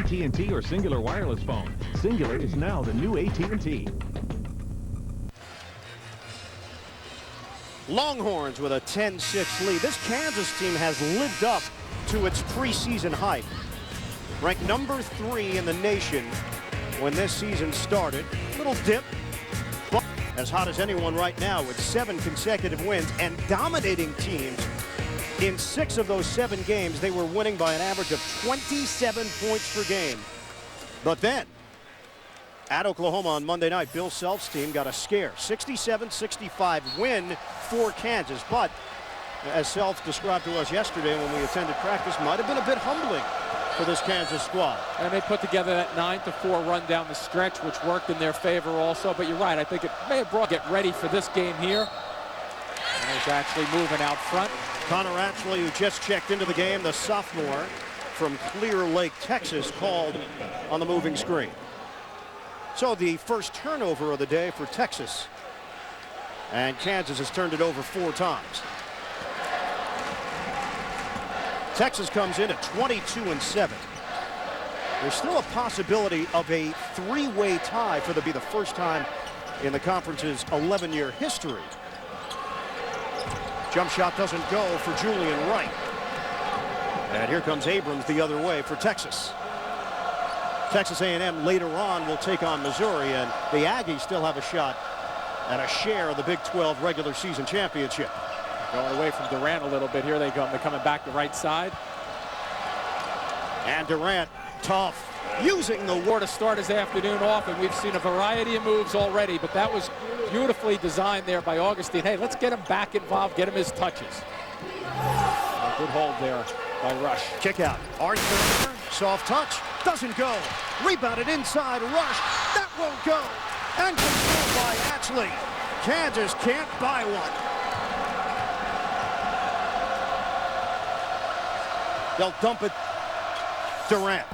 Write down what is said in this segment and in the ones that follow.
AT&T or Singular wireless phone. Singular is now the new AT&T. Longhorns with a 10-6 lead. This Kansas team has lived up to its preseason hype. Ranked number 3 in the nation when this season started. Little dip, but as hot as anyone right now with 7 consecutive wins and dominating teams. In 6 of those 7 games, they were winning by an average of 27 points per game. But then, at Oklahoma on Monday night, Bill Self's team got a scare. 67-65 win for Kansas. But as Self described to us yesterday when we attended practice, might have been a bit humbling for this Kansas squad. And they put together that 9-4 run down the stretch, which worked in their favor also. But you're right, I think it may have brought get ready for this game here. And he's actually moving out front. Connor Atchley, who just checked into the game, the sophomore from Clear Lake, Texas, called on the moving screen. So the first turnover of the day for Texas. And Kansas has turned it over 4 times. Texas comes in at 22-7. There's still a possibility of a 3-way tie for be the first time in the conference's 11-year history. Jump shot doesn't go for Julian Wright. And here comes Abrams the other way for Texas. Texas A&M later on will take on Missouri, and the Aggies still have a shot at a share of the Big 12 regular season championship. Going away from Durant a little bit. Here they come. They're coming back the right side. And Durant, tough, using the war to start his afternoon off, and we've seen a variety of moves already, but that was beautifully designed there by Augustine. Hey, let's get him back involved, get him his touches. A good hold there by Rush. Kick out. Arthur, soft touch, doesn't go. Rebounded inside, Rush, that won't go. And controlled by Atchley. Kansas can't buy one. They'll dump it. Durant.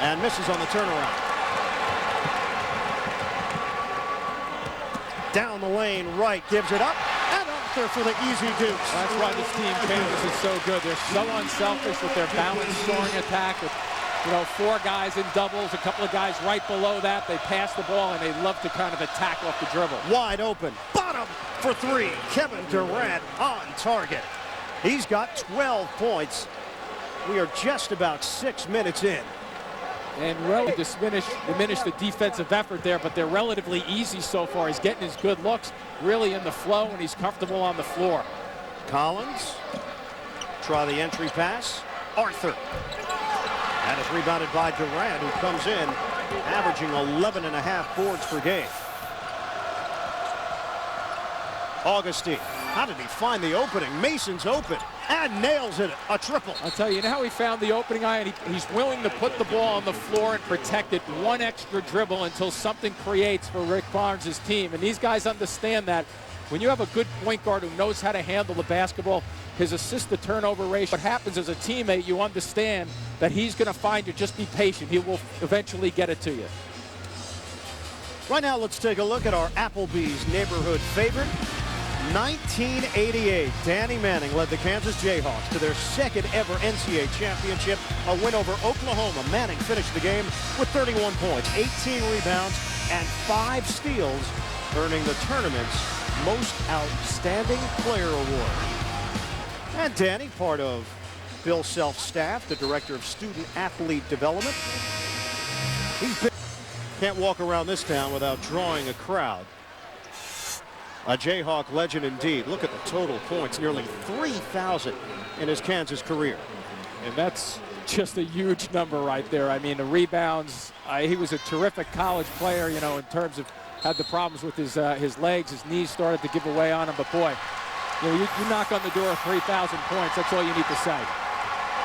And misses on the turnaround. Down the lane, Wright gives it up. And Arthur for the easy deuce. That's why this team, Kansas, is so good. They're so unselfish with their balanced scoring attack. With, 4 guys in doubles, a couple of guys right below that. They pass the ball, and they love to kind of attack off the dribble. Wide open. Bottom for 3. Kevin Durant on target. He's got 12 points. We are just about 6 minutes in. And really diminish the defensive effort there, but they're relatively easy so far. He's getting his good looks, really in the flow, and he's comfortable on the floor. Collins, try the entry pass. Arthur. And it's rebounded by Durant, who comes in, averaging 11.5 boards per game. Augustine. How did he find the opening? Mason's open and nails it. A triple. I'll tell you, how he found the opening eye, and he's willing to put the ball on the floor and protect it one extra dribble until something creates for Rick Barnes' team. And these guys understand that. When you have a good point guard who knows how to handle the basketball, his assist-to-turnover ratio, what happens as a teammate, you understand that he's going to find you. Just be patient. He will eventually get it to you. Right now, let's take a look at our Applebee's neighborhood favorite. 1988, Danny Manning led the Kansas Jayhawks to their second ever NCAA championship, a win over Oklahoma. Manning finished the game with 31 points, 18 rebounds, and 5 steals, earning the tournament's Most Outstanding Player Award. And Danny, part of Bill Self's staff, the Director of Student Athlete Development. Can't walk around this town without drawing a crowd. A Jayhawk legend indeed. Look at the total points, nearly 3,000 in his Kansas career. And that's just a huge number right there. I mean, the rebounds, he was a terrific college player, in terms of had the problems with his legs. His knees started to give away on him. But, boy, you knock on the door of 3,000 points, that's all you need to say.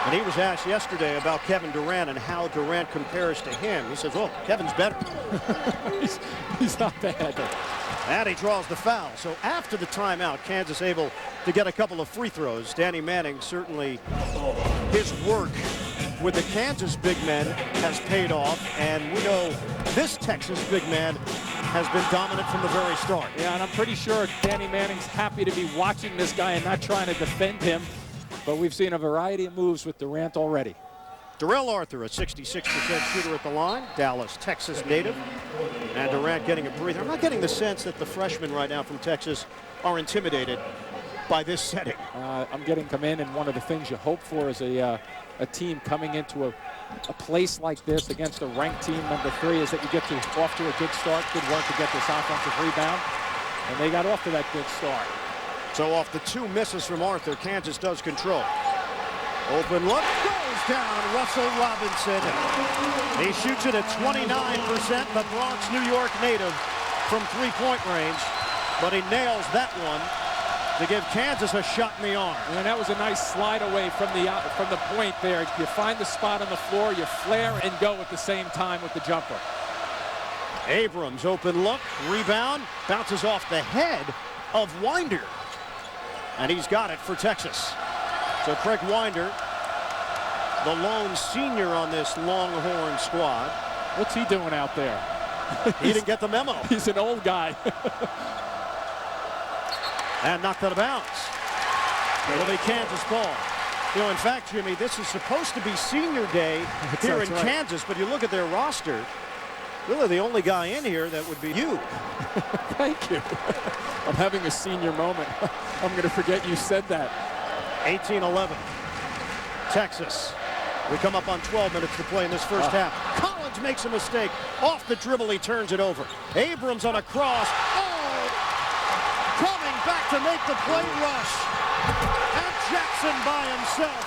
And he was asked yesterday about Kevin Durant and how Durant compares to him. He says, well, Kevin's better. he's not bad. And he draws the foul. So after the timeout, Kansas able to get a couple of free throws. Danny Manning, certainly his work with the Kansas big men has paid off. And we know this Texas big man has been dominant from the very start. Yeah, and I'm pretty sure Danny Manning's happy to be watching this guy and not trying to defend him. But we've seen a variety of moves with Durant already. Darrell Arthur, a 66% shooter at the line, Dallas, Texas native. And Durant getting a breather. I'm not getting the sense that the freshmen right now from Texas are intimidated by this setting. I'm getting come in, and one of the things you hope for is a team coming into a place like this against a ranked team, number 3, is that you get off to a good start, good work to get this offensive rebound, and they got off to that good start. So off the 2 misses from Arthur, Kansas does control. Open look, goes down, Russell Robinson. He shoots it at 29%, the Bronx, New York native from 3-point range, but he nails that one to give Kansas a shot in the arm. And that was a nice slide away from the point there. You find the spot on the floor, you flare and go at the same time with the jumper. Abrams, open look, rebound, bounces off the head of Winder. And he's got it for Texas. So Craig Winder, the lone senior on this Longhorn squad. What's he doing out there? He didn't get the memo. He's an old guy. And knocked out of bounds. It'll be Kansas ball. You know, in fact, Jimmy, this is supposed to be senior day here in Kansas, but you look at their roster, really the only guy in here that would be you. Thank you. I'm having a senior moment. I'm going to forget you said that. 18-11. Texas. We come up on 12 minutes to play in this first half. Collins makes a mistake. Off the dribble, he turns it over. Abrams on a cross. Oh! Coming back to make the play rush. And Jackson by himself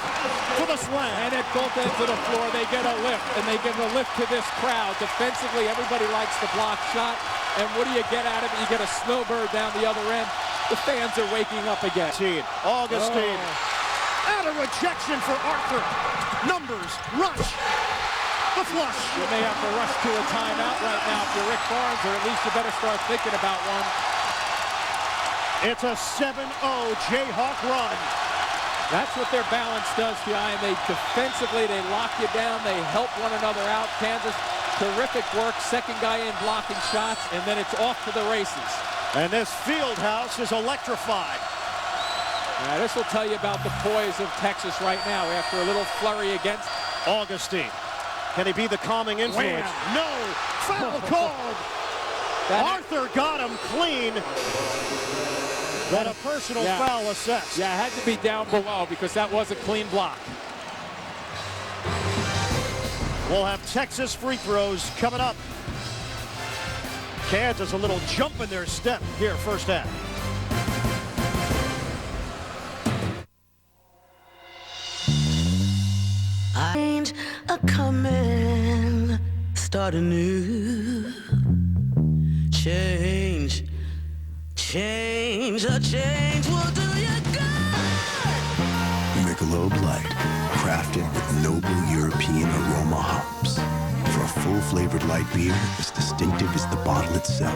for the slam. And at both ends of the floor, they get a lift. And they give a lift to this crowd. Defensively, everybody likes the block shot. And what do you get out of it? You get a snowbird down the other end. The fans are waking up again. Augustine. And a rejection for Arthur. Numbers. Rush. The flush. You may have to rush to a timeout right now if you're Rick Barnes, or at least you better start thinking about one. It's a 7-0 Jayhawk run. That's what their balance does, P.I. And they defensively, they lock you down. They help one another out. Kansas, terrific work. Second guy in blocking shots, and then it's off to the races. And this Fieldhouse is electrified. Now, this will tell you about the poise of Texas right now after a little flurry against Augustine. Can he be the calming influence? No! Foul called! Arthur got him clean. But a personal foul assessed. Yeah, it had to be down below because that was a clean block. We'll have Texas free throws coming up. Kansas a little jump in their step here first half. Change a coming, start anew. Change a change will do you good. Michelob Light, crafted with noble European aroma hops. For a full-flavored light beer as distinctive as the bottle itself.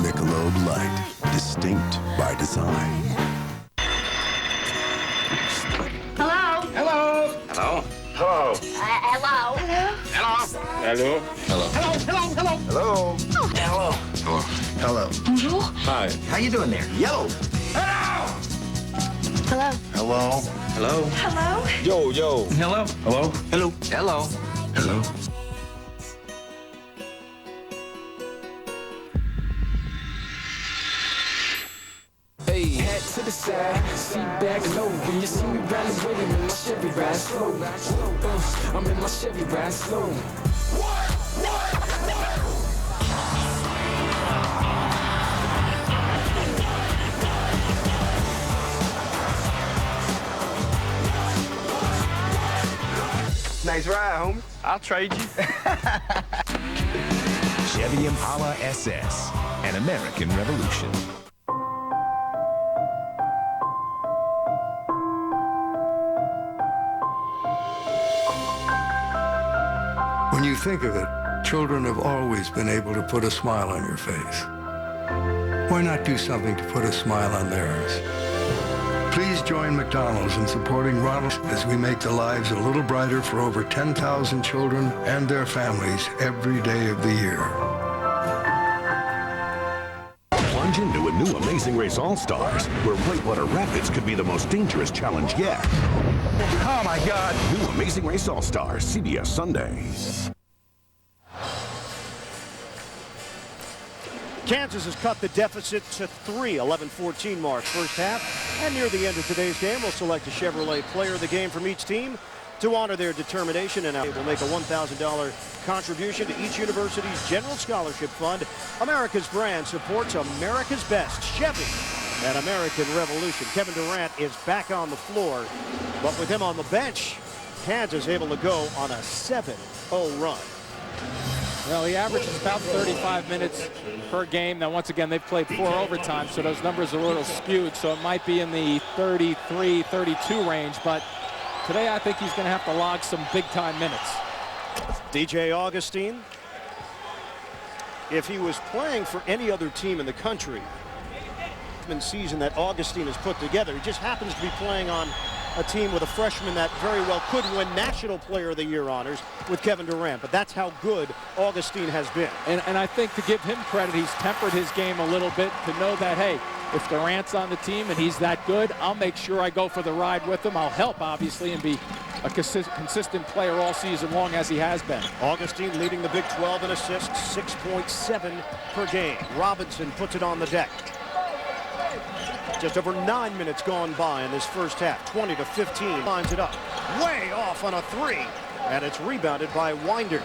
Michelob Light, distinct by design. Hello? Hello. Hello. Hello. Hello? Hello. Hello? Hello. Hello? Hello. Hello? Hello. Hello. Bonjour? Hi. How you doing there? Yellow. Hello. Hello? Hello. Hello. Hello? Yo, yo. Hello. Hello. Hello. Hello. Hello. Hey, head to the side, seat back low. When you see me riding with him in my Chevy, ride slow. I'm in my Chevy, ride slow. Nice ride, homie. I'll trade you. Chevy Impala SS, an American revolution. When you think of it, children have always been able to put a smile on your face. Why not do something to put a smile on theirs? Please join McDonald's in supporting Ronald as we make the lives a little brighter for over 10,000 children and their families every day of the year. Plunge into a new Amazing Race All-Stars, where Whitewater Rapids could be the most dangerous challenge yet. Oh, my God. New Amazing Race All-Stars, CBS Sunday. Kansas has cut the deficit to 3, 11-14 mark first half. And near the end of today's game, we'll select a Chevrolet player of the game from each team to honor their determination, and will make a $1,000 contribution to each university's general scholarship fund. America's brand supports America's best, Chevy and American Revolution. Kevin Durant is back on the floor, but with him on the bench, Kansas able to go on a 7-0 run. Well, he averages about 35 minutes per game. Now, once again, they've played 4 overtimes, so those numbers are a little skewed. So it might be in the 33, 32 range. But today, I think he's going to have to log some big-time minutes. DJ Augustine, if he was playing for any other team in the country, season that Augustine has put together, he just happens to be playing on a team with a freshman that very well could win National Player of the Year honors with Kevin Durant. But that's how good Augustine has been. And I think to give him credit, he's tempered his game a little bit to know that, hey, if Durant's on the team and he's that good, I'll make sure I go for the ride with him. I'll help, obviously, and be a consistent player all season long as he has been. Augustine leading the Big 12 in assists, 6.7 per game. Robinson puts it on the deck. Just over 9 minutes gone by in this first half. 20-15. Lines it up. Way off on a 3. And it's rebounded by Winder.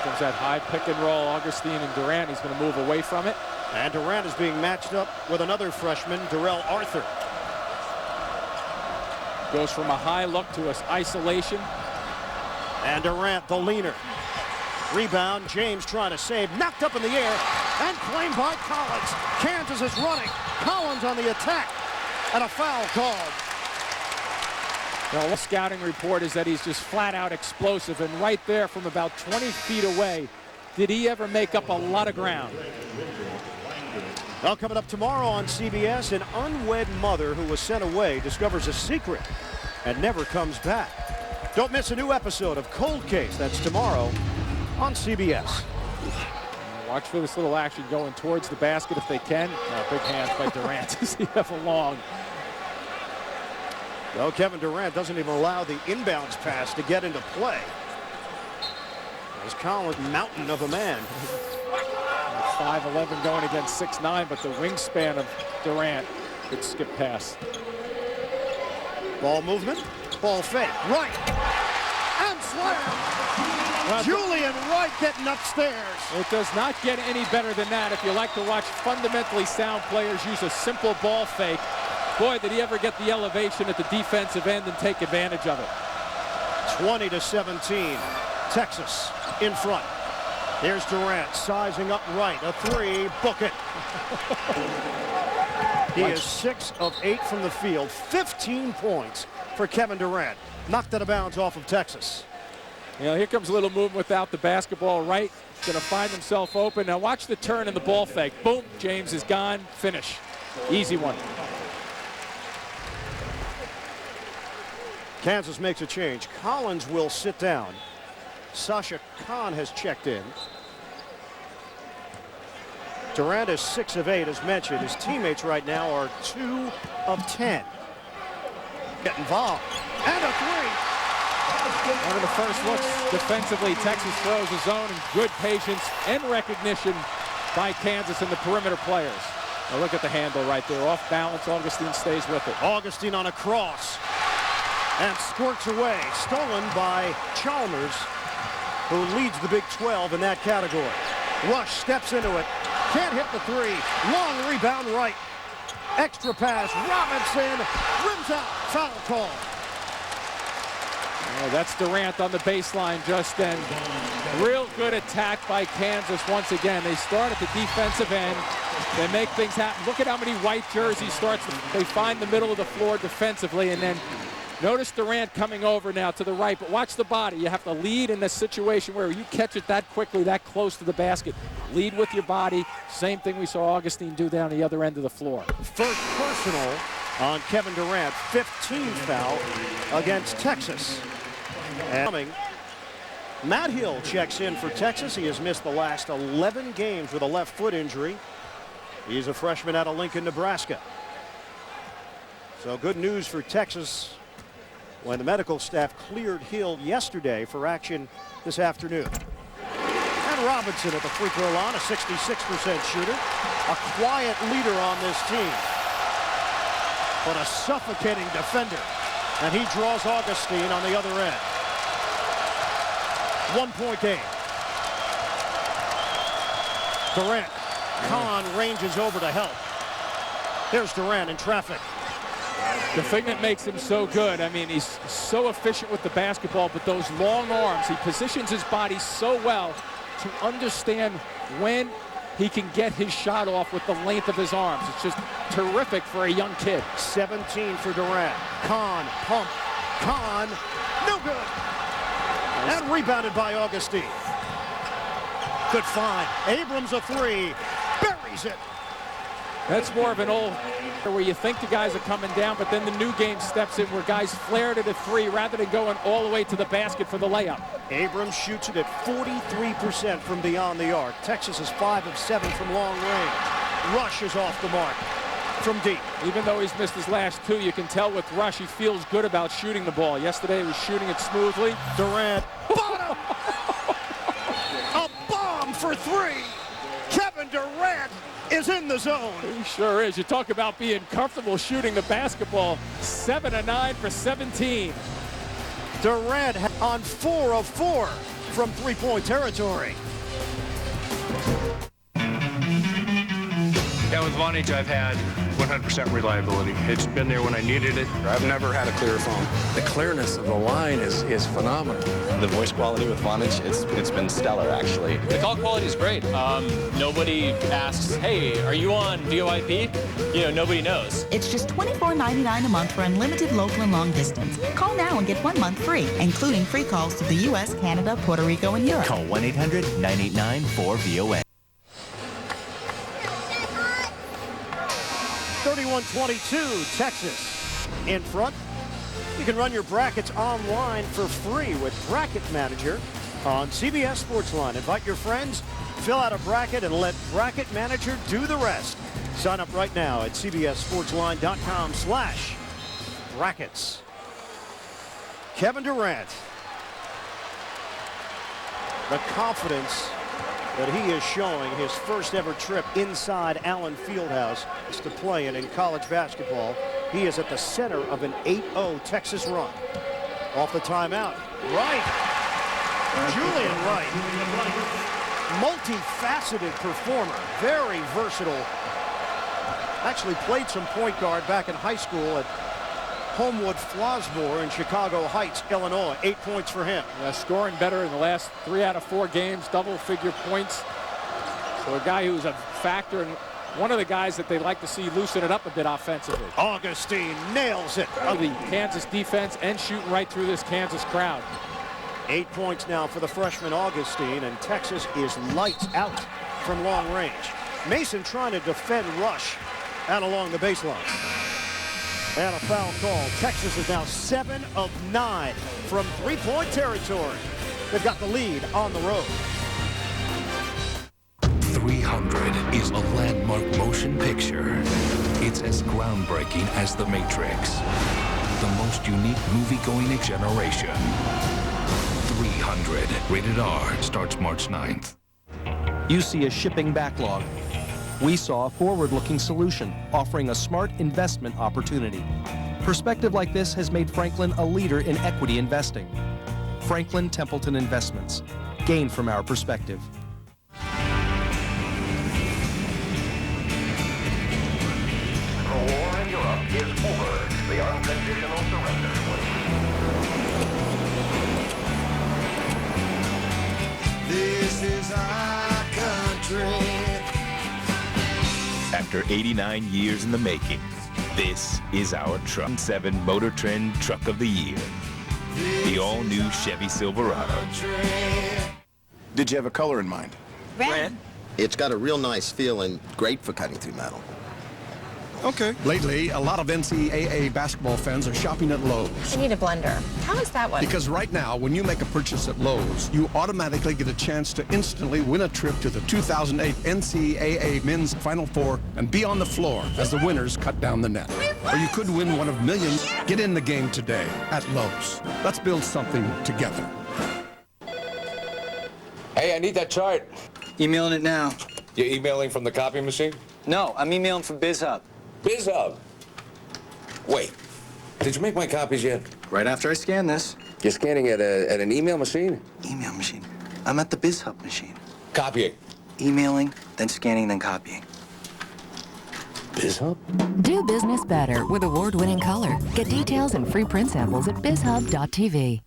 Comes that high pick and roll. Augustine and Durant. He's going to move away from it. And Durant is being matched up with another freshman, Darrell Arthur. Goes from a high look to isolation. And Durant, the leaner. Rebound, James trying to save, knocked up in the air, and claimed by Collins. Kansas is running. Collins on the attack, and a foul called. Now, the scouting report is that he's just flat out explosive, and right there from about 20 feet away, did he ever make up a lot of ground? Well, coming up tomorrow on CBS, an unwed mother who was sent away discovers a secret and never comes back. Don't miss a new episode of Cold Case. That's tomorrow on CBS. Watch for this little action going towards the basket if they can. Big hands by Durant. Does he have a long? Well, Kevin Durant doesn't even allow the inbounds pass to get into play. There's Collins, mountain of a man. 5'11" going against 6'9", but the wingspan of Durant could skip pass. Ball movement, ball fake, right, and slam. Julian Wright getting upstairs. It does not get any better than that if you like to watch fundamentally sound players use a simple ball fake. Boy, did he ever get the elevation at the defensive end and take advantage of it. 20-17, Texas in front. Here's Durant sizing up right, a 3, book it. He is 6 of 8 from the field, 15 points for Kevin Durant. Knocked out of bounds off of Texas. You know, here comes a little movement without the basketball. Right, going to find himself open. Now watch the turn and the ball fake. Boom, James is gone. Finish. Easy one. Kansas makes a change. Collins will sit down. Sasha Khan has checked in. Durant is 6 of 8 as mentioned. His teammates right now are 2 of 10. Get involved. And a 3. One of the first looks defensively. Texas throws a zone and good patience and recognition by Kansas and the perimeter players. Now look at the handle right there. Off balance. Augustine stays with it. Augustine on a cross. And squirts away. Stolen by Chalmers, who leads the Big 12 in that category. Rush steps into it. Can't hit the 3. Long rebound right. Extra pass. Robinson rims out. Foul call. That's Durant on the baseline just then. Real good attack by Kansas once again. They start at the defensive end. They make things happen. Look at how many white jerseys starts. They find the middle of the floor defensively, and then notice Durant coming over now to the right, but watch the body. You have to lead in a situation where you catch it that quickly, that close to the basket. Lead with your body. Same thing we saw Augustine do down the other end of the floor. First personal on Kevin Durant. 15th foul against Texas. And coming, Matt Hill checks in for Texas. He has missed the last 11 games with a left foot injury. He's a freshman out of Lincoln, Nebraska. So good news for Texas when the medical staff cleared Hill yesterday for action this afternoon. And Robinson at the free throw line, a 66% shooter. A quiet leader on this team, but a suffocating defender. And he draws Augustine on the other end. 1-point game. Durant. Kahn ranges over to help. Here's Durant in traffic. The thing that makes him so good, I mean, he's so efficient with the basketball, but those long arms, he positions his body so well to understand when he can get his shot off with the length of his arms. It's just terrific for a young kid. 17 for Durant. Kahn, pump. Kahn, no good. And rebounded by Augustine. Good find. Abrams a three. Buries it. That's more of an old where you think the guys are coming down, but then the new game steps in where guys flare to the three rather than going all the way to the basket for the layup. Abrams shoots it at 43% from beyond the arc. Texas is 5 of 7 from long range. Rush is off the mark from deep. Even though he's missed his last two, you can tell with Rush he feels good about shooting the ball. Yesterday he was shooting it smoothly. Durant, bottom! A bomb for three! Kevin Durant is in the zone. He sure is. You talk about being comfortable shooting the basketball. 7 of 9 for 17. Durant on 4 of 4 from three-point territory. Yeah, with Vonage, I've had 100% reliability. It's been there when I needed it. I've never had a clear phone. The clearness of the line is phenomenal. The voice quality with Vonage, it's been stellar, actually. The call quality is great. Nobody asks, hey, are you on VoIP? You know, nobody knows. It's just $24.99 a month for unlimited local and long distance. Call now and get 1 month free, including free calls to the U.S., Canada, Puerto Rico, and Europe. Call 1-800-989-4VOA. 31-22, Texas in front. You can run your brackets online for free with Bracket Manager on CBS Sportsline. Invite your friends, fill out a bracket, and let Bracket Manager do the rest. Sign up right now at cbssportsline.com/brackets. Kevin Durant. The confidence that he is showing, his first ever trip inside Allen Fieldhouse to play in college basketball. He is at the center of an 8-0 Texas run. Off the timeout. Wright. Julian Wright. Multifaceted performer. Very versatile. Actually played some point guard back in high school at Homewood Flossmoor in Chicago Heights, Illinois. 8 points for him. Yeah, scoring better in the last 3 out of 4 games, double-figure points. So a guy who's a factor and one of the guys that they like to see loosen it up a bit offensively. Augustine nails it. Of the Kansas defense and shooting right through this Kansas crowd. 8 points now for the freshman Augustine, and Texas is lights out from long range. Mason trying to defend Rush out along the baseline. And a foul call. Texas is now 7 of 9 from three-point territory. They've got the lead on the road. 300 is a landmark motion picture. It's as groundbreaking as The Matrix. The most unique movie going a generation. 300, rated R, starts March 9th. You see a shipping backlog. We saw a forward-looking solution, offering a smart investment opportunity. Perspective like this has made Franklin a leader in equity investing. Franklin Templeton Investments. Gain from our perspective. The war in Europe is over. The unconditional surrender. This is our country. After 89 years in the making, this is our Truck 7 Motor Trend Truck of the Year. The all-new Chevy Silverado. Did you have a color in mind? Red. It's got a real nice feel and great for cutting through metal. Okay. Lately, a lot of NCAA basketball fans are shopping at Lowe's. I need a blender. How is that one? Because right now, when you make a purchase at Lowe's, you automatically get a chance to instantly win a trip to the 2008 NCAA Men's Final Four and be on the floor as the winners cut down the net. Or you could win one of millions. Get in the game today at Lowe's. Let's build something together. Hey, I need that chart. Emailing it now. You're emailing from the copy machine? No, I'm emailing from BizHub. BizHub? Wait, did you make my copies yet? Right after I scan this. You're scanning at an email machine? Email machine. I'm at the BizHub machine. Copying. Emailing, then scanning, then copying. BizHub? Do business better with award-winning color. Get details and free print samples at bizhub.tv.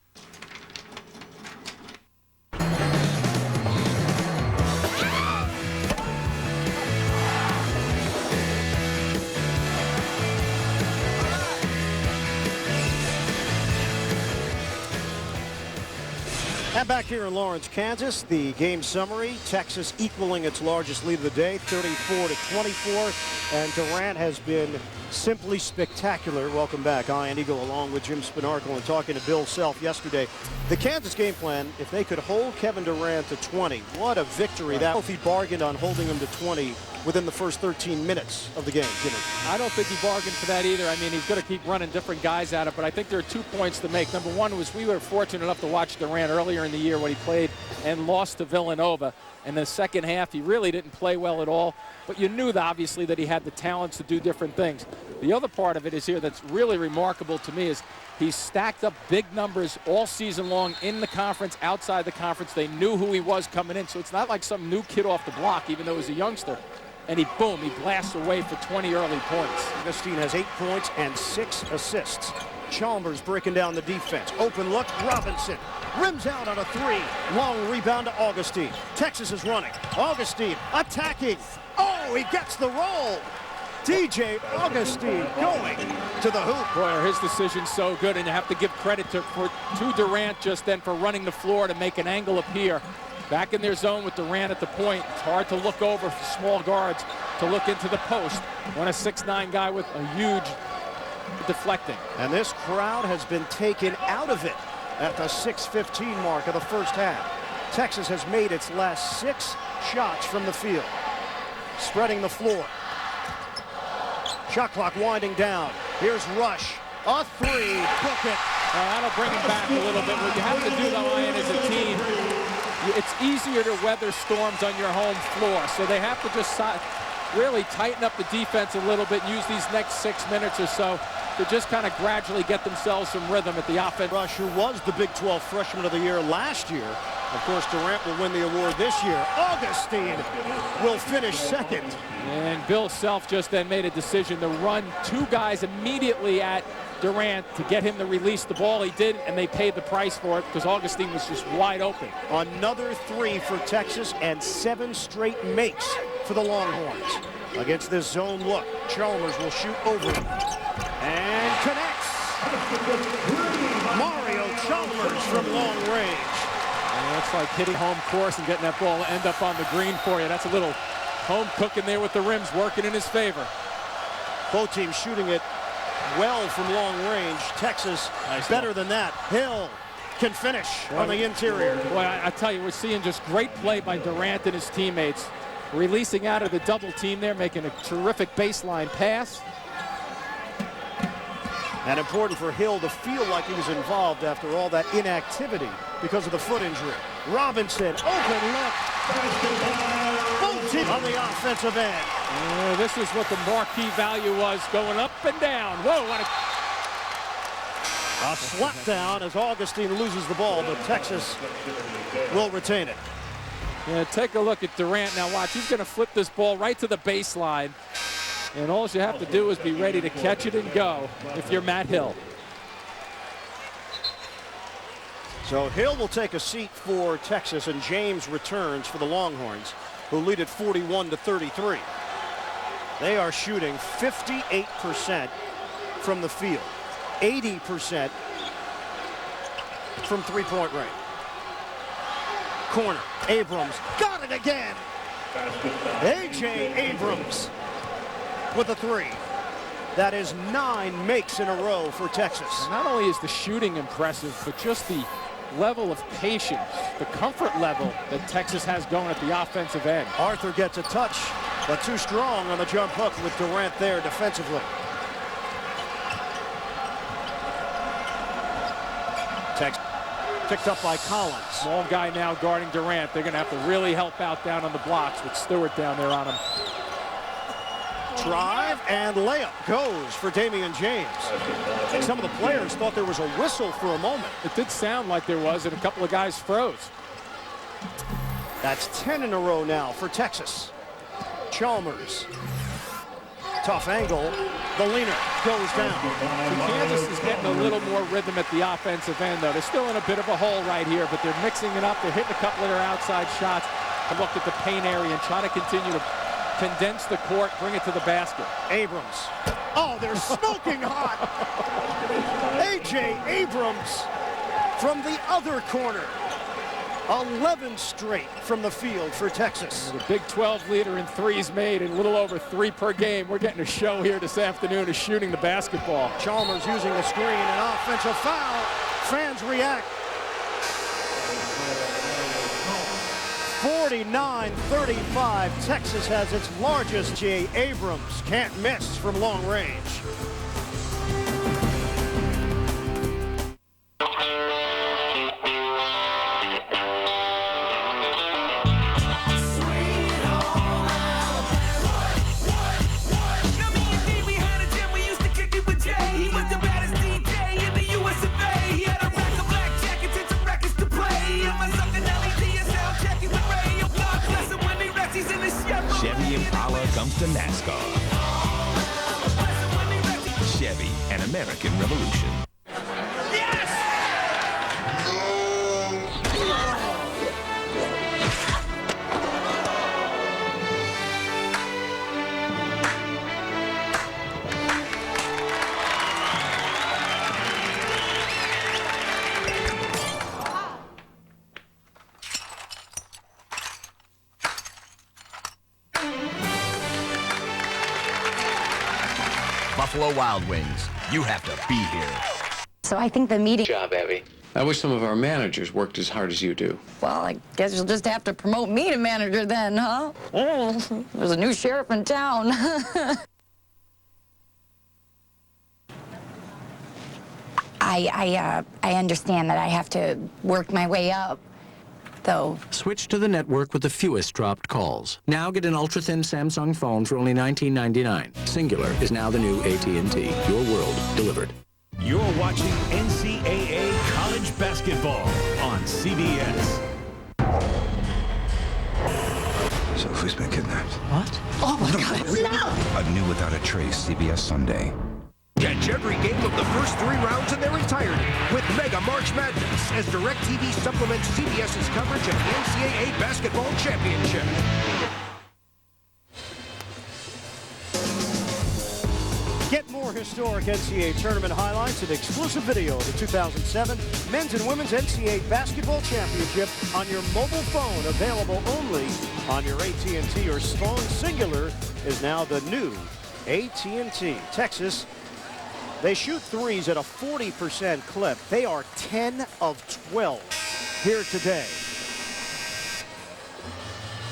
And back here in Lawrence, Kansas, the game summary, Texas equaling its largest lead of the day, 34-24, and Durant has been simply spectacular. Welcome back. I, Andy, go along with Jim Spinarco and talking to Bill Self yesterday. The Kansas game plan, if they could hold Kevin Durant to 20, what a victory that. If he bargained on holding him to 20 within the first 13 minutes of the game, Jimmy. I don't think he bargained for that either. I mean, he's going to keep running different guys at it, but I think there are 2 points to make. Number one was we were fortunate enough to watch Durant earlier in the year when he played and lost to Villanova. In the second half, he really didn't play well at all, but you knew obviously that he had the talents to do different things. The other part of it is here that's really remarkable to me is he's stacked up big numbers all season long in the conference, outside the conference. They knew who he was coming in, so it's not like some new kid off the block, even though he's a youngster. And he blasts away for 20 early points. Augustine has 8 points and 6 assists. Chalmers breaking down the defense. Open look, Robinson rims out on a 3. Long rebound to Augustine. Texas is running. Augustine attacking. Oh, he gets the roll. DJ Augustine going to the hoop. Boy, are his decisions so good, and you have to give credit to Durant just then for running the floor to make an angle appear. Back in their zone with Durant at the point. It's hard to look over for small guards to look into the post when a 6'9" guy with a huge deflecting. And this crowd has been taken out of it at the 6:15 mark of the first half. Texas has made its last 6 shots from the field. Spreading the floor. Shot clock winding down. Here's Rush. A 3. Book it. That'll bring him back a little bit. What you have to do, though, Ian, as a team, it's easier to weather storms on your home floor. So they have to just really tighten up the defense a little bit, use these next 6 minutes or so to just kind of gradually get themselves some rhythm at the offense. Rush, who was the Big 12 Freshman of the Year last year. Of course, Durant will win the award this year. Augustine will finish second. And Bill Self just then made a decision to run 2 guys immediately at Durant to get him to release the ball. He did, and they paid the price for it because Augustine was just wide open. Another 3 for Texas and 7 straight makes for the Longhorns. Against this zone look, Chalmers will shoot over and connects. Mario Chalmers from long range. And that's like hitting home course and getting that ball to end up on the green for you. That's a little home cooking there with the rims working in his favor. Both teams shooting it well from long range. Texas better than that. Hill can finish on the interior. Boy, I tell you, we're seeing just great play by Durant and his teammates. Releasing out of the double team there, making a terrific baseline pass. And important for Hill to feel like he was involved after all that inactivity because of the foot injury. Robinson, open look. Both teams on the offensive end. This is what the marquee value was, going up and down. Whoa, what a slap down as Augustine loses the ball, but Texas will retain it. Yeah, take a look at Durant. Now watch, he's going to flip this ball right to the baseline. And all you have to do is be ready to catch it and go if you're Matt Hill. So Hill will take a seat for Texas, and James returns for the Longhorns, who lead at 41-33. They are shooting 58% from the field, 80% from three-point range. Corner, Abrams, got it again. A.J. Abrams with a 3. That is 9 makes in a row for Texas. And not only is the shooting impressive, but just the level of patience, the comfort level that Texas has going at the offensive end. Arthur gets a touch, but too strong on the jump hook with Durant there defensively. Texas picked up by Collins. Small guy now guarding Durant. They're going to have to really help out down on the blocks with Stewart down there on him. Drive and layup goes for Damian James. Some of the players thought there was a whistle for a moment. It did sound like there was, and a couple of guys froze. That's 10 in a row now for Texas. Chalmers. Tough angle. The leaner goes down. Kansas is getting a little more rhythm at the offensive end, though. They're still in a bit of a hole right here, but they're mixing it up. They're hitting a couple of their outside shots to look at the paint area and try to continue to condense the court, bring it to the basket. Abrams. Oh, they're smoking hot. A.J. Abrams from the other corner. 11 straight from the field for Texas. The Big 12 leader in threes made, and a little over 3 per game. We're getting a show here this afternoon of shooting the basketball. Chalmers using the screen, an offensive foul. Fans react. 49-35. Texas has its largest. J. Abrams can't miss from long range. Chevy Impala comes to NASCAR. Chevy, an American revolution. Buffalo Wild Wings. You have to be here. So I think the meeting... Good job, Abby. I wish some of our managers worked as hard as you do. Well, I guess you'll just have to promote me to manager then, huh? Oh, there's a new sheriff in town. I understand that I have to work my way up, though. Switch to the network with the fewest dropped calls. Now get an ultra-thin Samsung phone for only $19.99. Singular is now the new AT&T. Your world delivered. You're watching NCAA college basketball on CBS. Sophie's been kidnapped. What? Oh, my God, no! A new Without a Trace, CBS Sunday. Catch every game of the first 3 rounds in their entirety with Mega March Madness as DirecTV supplements CBS's coverage of the NCAA Basketball Championship. Get more historic NCAA tournament highlights and exclusive video of the 2007 Men's and Women's NCAA Basketball Championship on your mobile phone, available only on your AT&T or phone. Singular is now the new AT&T. Texas, they shoot threes at a 40% clip. They are 10 of 12 here today.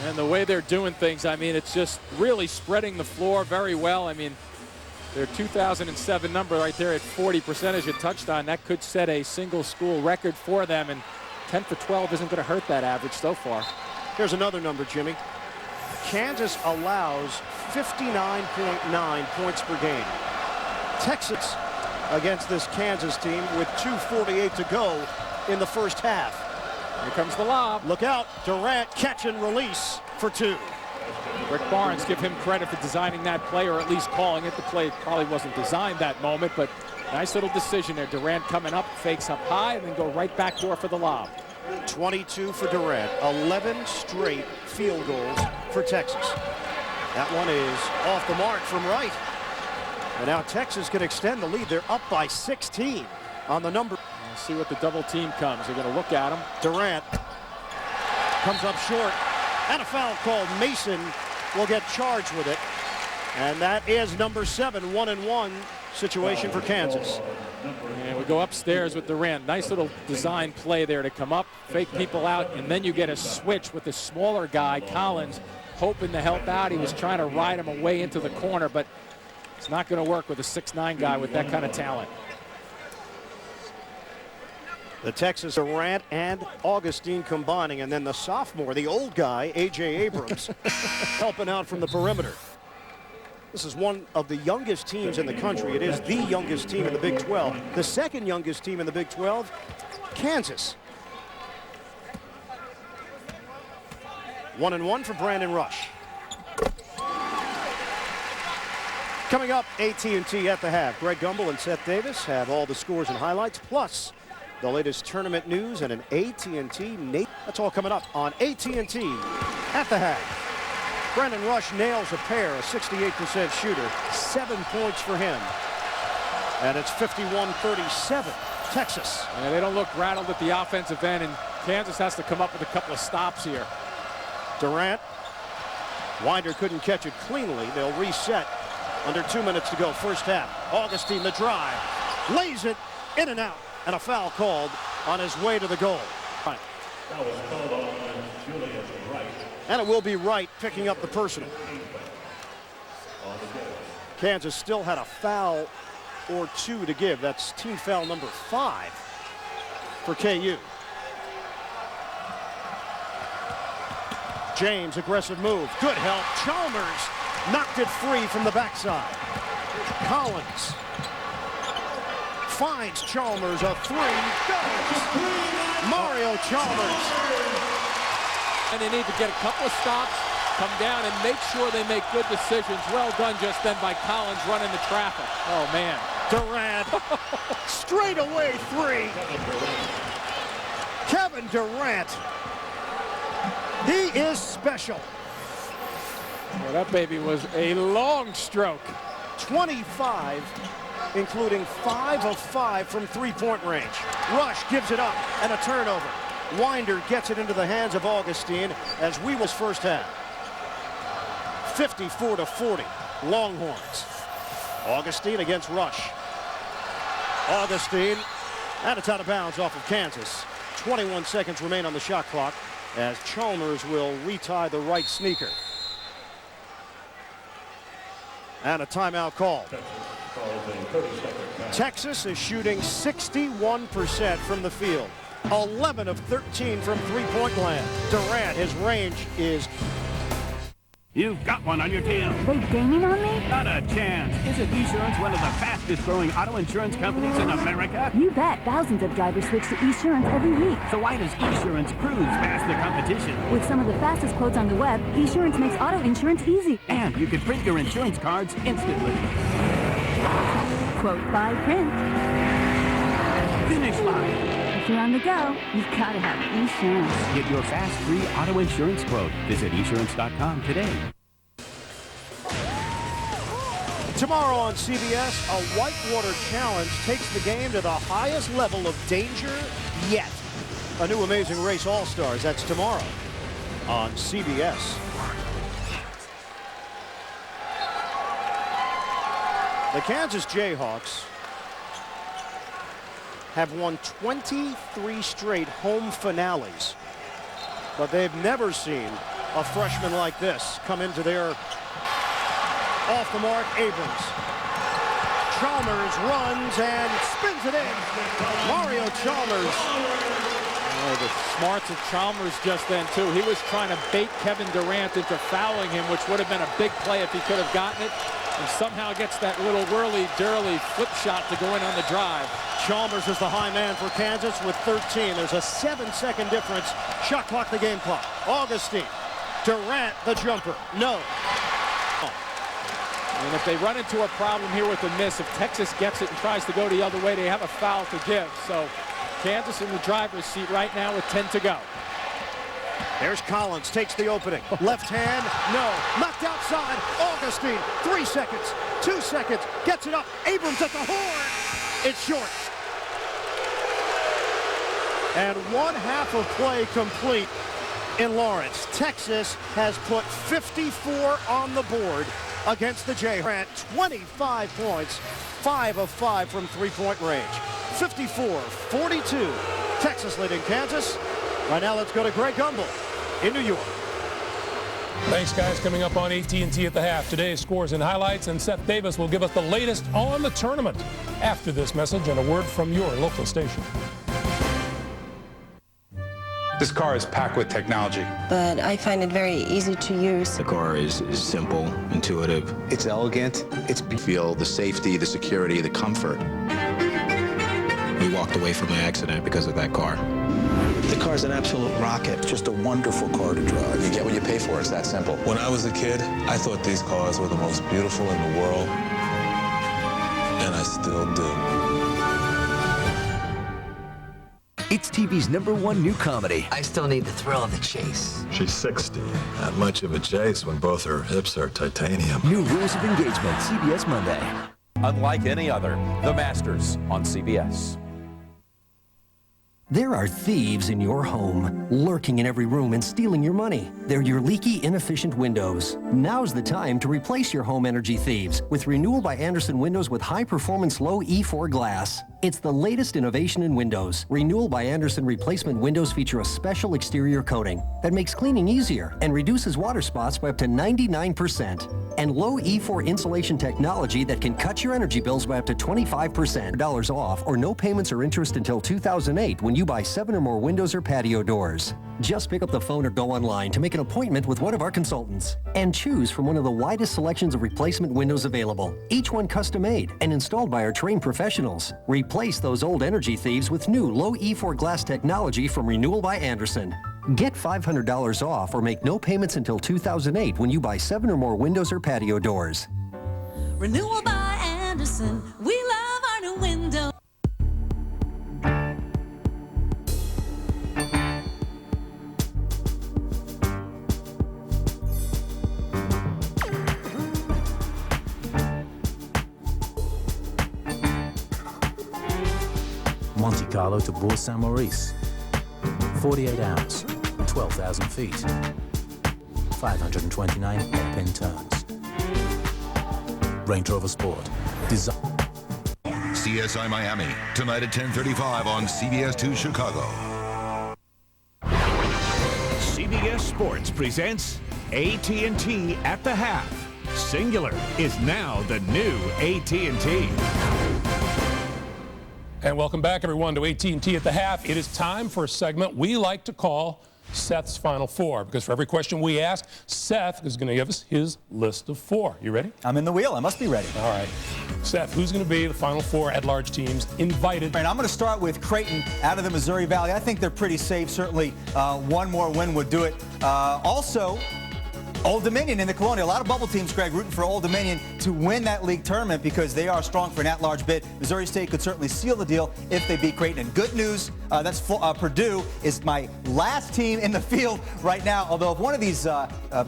And the way they're doing things, I mean, it's just really spreading the floor very well. I mean, their 2007 number right there at 40%, as you touched on, that could set a single school record for them, and 10 for 12 isn't going to hurt that average so far. Here's another number, Jimmy. Kansas allows 59.9 points per game. Texas against this Kansas team with 2:48 to go in the first half. Here comes the lob. Look out, Durant catch and release for 2. Rick Barnes, give him credit for designing that play, or at least calling it. The play probably wasn't designed that moment, but nice little decision there. Durant coming up, fakes up high, and then go right back door for the lob. 22 for Durant, 11 straight field goals for Texas. That one is off the mark from right. And now Texas can extend the lead. They're up by 16 on the number. We'll see what the double team comes. They're going to look at him. Durant comes up short. And a foul called. Mason will get charged with it. And that is number 7, 1-1 situation for Kansas. And we go upstairs with Durant. Nice little design play there to come up, fake people out, and then you get a switch with the smaller guy, Collins, hoping to help out. He was trying to ride him away into the corner, but it's not going to work with a 6'9" guy with that kind of talent. The Texas Durant and Augustine combining, and then the sophomore, the old guy, A.J. Abrams, helping out from the perimeter. This is one of the youngest teams in the country. It is the youngest team in the Big 12. The second youngest team in the Big 12, Kansas. 1-1 for Brandon Rush. Coming up, AT&T at the half. Greg Gumbel and Seth Davis have all the scores and highlights, plus the latest tournament news and an AT&T Nate. That's all coming up on AT&T at the half. Brandon Rush nails a pair, a 68% shooter, 7 points for him. And it's 51-37, Texas. And they don't look rattled at the offensive end, and Kansas has to come up with a couple of stops here. Durant, Winder couldn't catch it cleanly. They'll reset under 2 minutes to go, first half. Augustine, the drive, lays it in and out, and a foul called on his way to the goal. Right. That was called on Julius Wright. And it will be Wright picking up the personal. Kansas still had a foul or 2 to give. That's team foul number 5 for KU. James, aggressive move. Good help. Chalmers knocked it free from the backside. Collins finds Chalmers, a 3. Goes. Mario Chalmers. And they need to get a couple of stops, come down and make sure they make good decisions. Well done just then by Collins running the traffic. Oh, man. Durant, straight away 3. Kevin Durant. He is special. Well, that baby was a long stroke. 25, including 5 of 5 from three-point range. Rush gives it up and a turnover. Winder gets it into the hands of Augustine as we was first half. 54-40, Longhorns. Augustine against Rush. Augustine, and it's out of bounds off of Kansas. 21 seconds remain on the shot clock as Chalmers will retie the right sneaker. And a timeout called. Texas is shooting 61% from the field. 11 of 13 from three-point land. Durant, his range is... You've got one on your tail. They gaming on me? Not a chance. Isn't Esurance one of the fastest growing auto insurance companies in America? You bet. Thousands of drivers switch to Esurance every week. So why does Esurance cruise past the competition? With some of the fastest quotes on the web, Esurance makes auto insurance easy. And you can print your insurance cards instantly. Quote by print. Finish line. If you're on the go, you've got to have Esurance. Get your fast, free auto insurance quote. Visit Esurance.com today. Tomorrow on CBS, a whitewater challenge takes the game to the highest level of danger yet. A new Amazing Race All-Stars. That's tomorrow on CBS. The Kansas Jayhawks have won 23 straight home finales, but they've never seen a freshman like this come into their off the mark. Abrams. Chalmers runs and spins it in. Mario Chalmers. Oh, the smarts of Chalmers just then, too. He was trying to bait Kevin Durant into fouling him, which would have been a big play if he could have gotten it. And somehow gets that little whirly-dirly flip shot to go in on the drive. Chalmers is the high man for Kansas with 13. There's a 7-second difference. Shot clock, the game clock. Augustine. Durant, the jumper. No. And if they run into a problem here with the miss, if Texas gets it and tries to go the other way, they have a foul to give. So Kansas in the driver's seat right now with 10 to go. There's Collins, takes the opening. Left hand, no. Knocked outside. Augustine, 3 seconds, 2 seconds. Gets it up. Abrams at the horn. It's short. And 1/2 of play complete in Lawrence. Texas has put 54 on the board against the Jayhawks. 25 points, 5 of 5 from three-point range. 54-42. Texas leading Kansas. Right now, let's go to Greg Gumbel in New York. Thanks, guys. Coming up on AT&T at the half, today's scores and highlights, and Seth Davis will give us the latest on the tournament after this message and a word from your local station. This car is packed with technology. But I find it very easy to use. The car is simple, intuitive. It's elegant. You feel the safety, the security, the comfort. We walked away from an accident because of that car. The car's an absolute rocket. It's just a wonderful car to drive. You get what you pay for. It's that simple. When I was a kid, I thought these cars were the most beautiful in the world, and I still do. It's TV's #1 new comedy. I still need the thrill of the chase. She's 60. Not much of a chase when both her hips are titanium. New Rules of Engagement, CBS Monday. Unlike any other, The Masters on CBS. There are thieves in your home, lurking in every room and stealing your money. They're your leaky, inefficient windows. Now's the time to replace your home energy thieves with Renewal by Andersen windows with high-performance low E4 glass. It's the latest innovation in windows. Renewal by Andersen replacement windows feature a special exterior coating that makes cleaning easier and reduces water spots by up to 99%. And low E4 insulation technology that can cut your energy bills by up to 25% off or no payments or interest until 2008 when you buy 7 or more windows or patio doors. Just pick up the phone or go online to make an appointment with one of our consultants and choose from one of the widest selections of replacement windows available, each one custom-made and installed by our trained professionals. Replace those old energy thieves with new low E4 glass technology from Renewal by Andersen. Get $500 off or make no payments until 2008 when you buy 7 or more windows or patio doors. Renewal by Andersen. We love our new window. Monte Carlo to Bourg Saint-Maurice. 48 hours, 12,000 feet, 529 hairpin turns. Range Rover Sport. CSI Miami, tonight at 10:35 on CBS 2 Chicago. CBS Sports presents AT&T at the half. Singular is now the new AT&T. And welcome back, everyone, to AT&T at the half. It is time for a segment we like to call Seth's Final Four, because for every question we ask, Seth is going to give us his list of 4. You ready? I'm in the wheel. I must be ready. All right. Seth, who's going to be the Final 4 at-large teams invited? And I'm going to start with Creighton out of the Missouri Valley. I think they're pretty safe. Certainly one more win would do it. Also, Old Dominion in the Colonial. A lot of bubble teams, Greg, rooting for Old Dominion to win that league tournament because they are strong for an at-large bid. Missouri State could certainly seal the deal if they beat Creighton. And good news, Purdue is my last team in the field right now. Although if one of these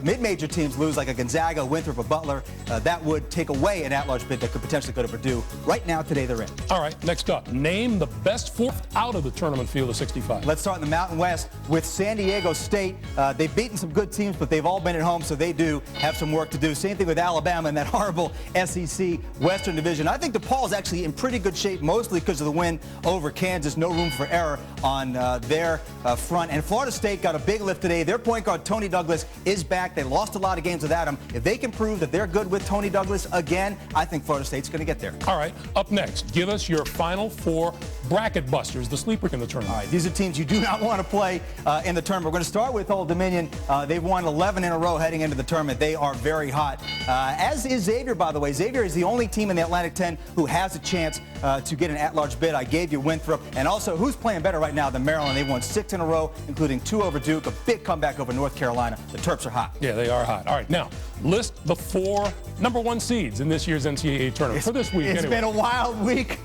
mid-major teams lose, like a Gonzaga, Winthrop, or Butler, that would take away an at-large bid that could potentially go to Purdue. Right now, today, they're in. All right, next up, name the best 4th out of the tournament field of 65. Let's start in the Mountain West with San Diego State. They've beaten some good teams, but they've all been at home, so they do have some work to do. Same thing with Alabama in that horrible SEC Western Division. I think DePaul is actually in pretty good shape, mostly because of the win over Kansas. No room for error on their front. And Florida State got a big lift today. Their point guard, Tony Douglas, is back. They lost a lot of games without him. If they can prove that they're good with Tony Douglas again, I think Florida State's going to get there. All right, up next, give us your Final 4 bracket busters, the sleeper in the tournament. All right, these are teams you do not want to play in the tournament. We're going to start with Old Dominion. They've won 11 in a row heading into the tournament. They are very hot. As is Xavier, by the way. Xavier is the only team in the Atlantic 10 who has a chance to get an at-large bid. I gave you Winthrop. And also, who's playing better right now than Maryland? They've won 6 in a row, including 2 over Duke, a big comeback over North Carolina. The Terps are hot. Yeah, they are hot. All right, now, list the 4 #1 seeds in this year's NCAA tournament for this week. It's been a wild week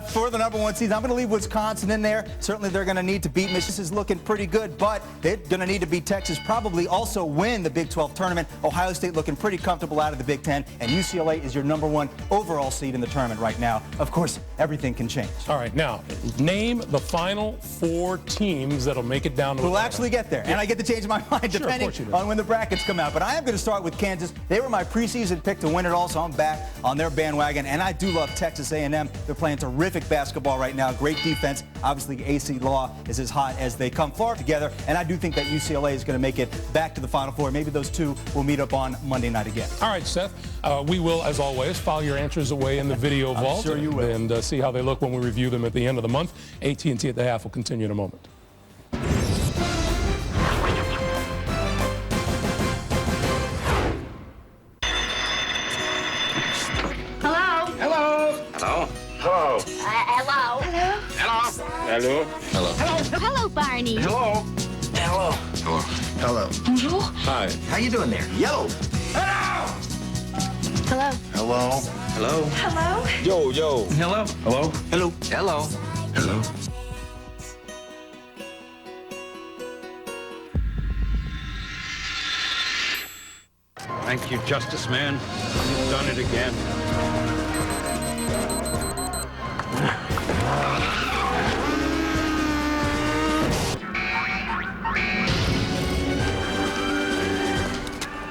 for the #1 seeds. I'm going to leave Wisconsin in there. Certainly, they're going to need to beat Michigan. Is looking pretty good, but they're going to need to beat Texas, probably also win the Big 12 Big 12 tournament. Ohio State looking pretty comfortable out of the Big 10, and UCLA is your #1 overall seed in the tournament right now. Of course, everything can change. All right, now, name the final 4 teams that'll make it down to We'll actually get there, and I get to change my mind depending on when the brackets come out. But I am going to start with Kansas. They were my preseason pick to win it all, so I'm back on their bandwagon. And I do love Texas A&M. They're playing terrific basketball right now. Great defense. Obviously, AC Law is as hot as they come. Far together, and I do think that UCLA is going to make it back to the Final Four. Maybe those two will meet up on Monday night again. All right, Seth. We will, as always, file your answers away in the video vault. Sure you will. And see how they look when we review them at the end of the month. AT&T at the half will continue in a moment. Hello? Hello? Hello? Hello? Hello? Hello? Hello? Hello, Barney. Hello? Hello? Hello? Hello? Bonjour? Hi. How you doing there? Yellow. Hello? Hello? Hello? Hello? Hello? Yo, yo. Hello? Hello? Hello? Hello? Hello? Thank you, Justice Man. You've done it again.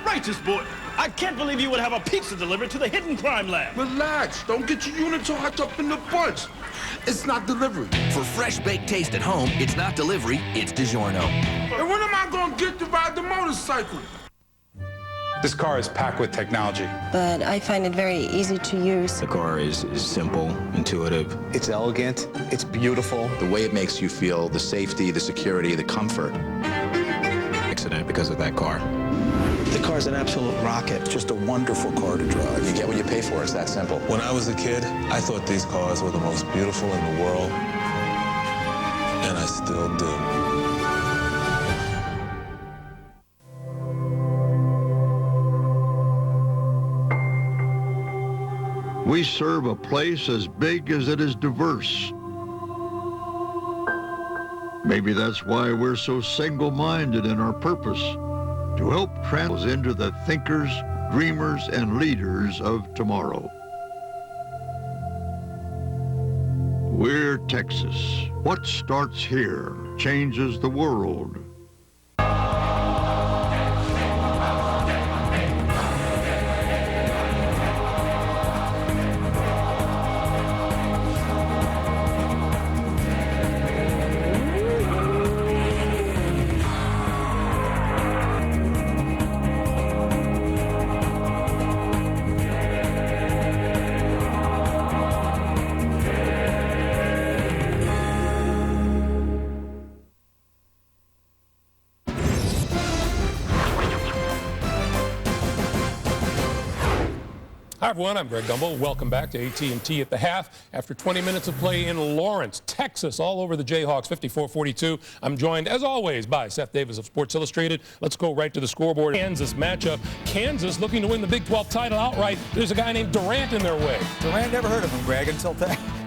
Righteous boy, I can't believe you would have a pizza delivered to the hidden crime lab. Relax, don't get your units all hyped up in the bunch. It's not delivery. For fresh baked taste at home, it's not delivery, it's DiGiorno. And when am I gonna get to ride the motorcycle? This car is packed with technology. But I find it very easy to use. The car is simple, intuitive. It's elegant. It's beautiful. The way it makes you feel, the safety, the security, the comfort. Accident because of that car. The car's an absolute rocket. It's just a wonderful car to drive. You get what you pay for. It's that simple. When I was a kid, I thought these cars were the most beautiful in the world, and I still do. We serve a place as big as it is diverse. Maybe that's why we're so single-minded in our purpose, to help transform into the thinkers, dreamers, and leaders of tomorrow. We're Texas. What starts here changes the world. Hi, everyone. I'm Greg Gumbel. Welcome back to AT&T at the half. After 20 minutes of play in Lawrence, Texas, all over the Jayhawks, 54-42. I'm joined, as always, by Seth Davis of Sports Illustrated. Let's go right to the scoreboard. Kansas matchup. Kansas looking to win the Big 12 title outright. There's a guy named Durant in their way. Durant, never heard of him, Greg, until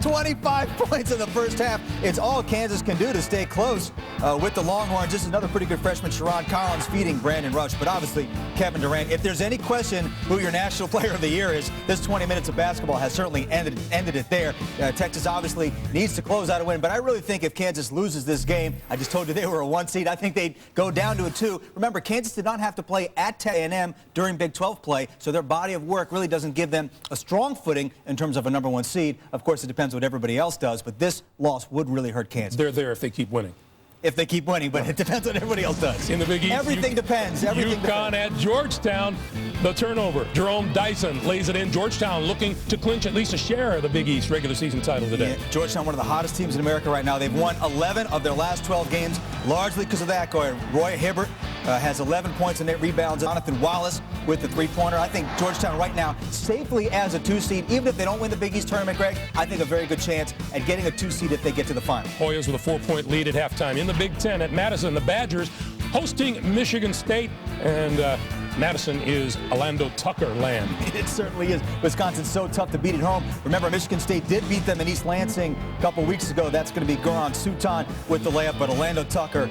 25 points in the first half. It's all Kansas can do to stay close with the Longhorns. This is another pretty good freshman, Sharon Collins, feeding Brandon Rush. But obviously, Kevin Durant, if there's any question who your National Player of the Year is, this 20 minutes of basketball has certainly ended it there. Texas obviously needs to close out a win, but I really think if Kansas loses this game, I just told you they were a 1 seed, I think they'd go down to a 2. Remember, Kansas did not have to play at Texas A&M during Big 12 play, so their body of work really doesn't give them a strong footing in terms of a #1 seed. Of course, it depends what everybody else does, but this loss would really hurt Kansas. They're there if they keep winning. If they keep winning, but it depends what everybody else does. In the Big East, everything depends. Everything UConn depends. at Georgetown, the turnover. Jerome Dyson lays it in. Georgetown looking to clinch at least a share of the Big East regular season title today. Yeah, Georgetown, one of the hottest teams in America right now. They've won 11 of their last 12 games, largely because of that. Roy Hibbert has 11 points and 8 rebounds. Jonathan Wallace with the three-pointer. I think Georgetown right now, safely as a 2 seed, even if they don't win the Big East tournament, Greg, I think a very good chance at getting a 2 seed if they get to the final. Hoyas with a 4-point lead at halftime. In the Big Ten at Madison, the Badgers hosting Michigan State, and Madison is Orlando Tucker land. It certainly is. Wisconsin's so tough to beat at home. Remember, Michigan State did beat them in East Lansing a couple weeks ago. That's going to be Goran Suton with the layup, but Orlando Tucker,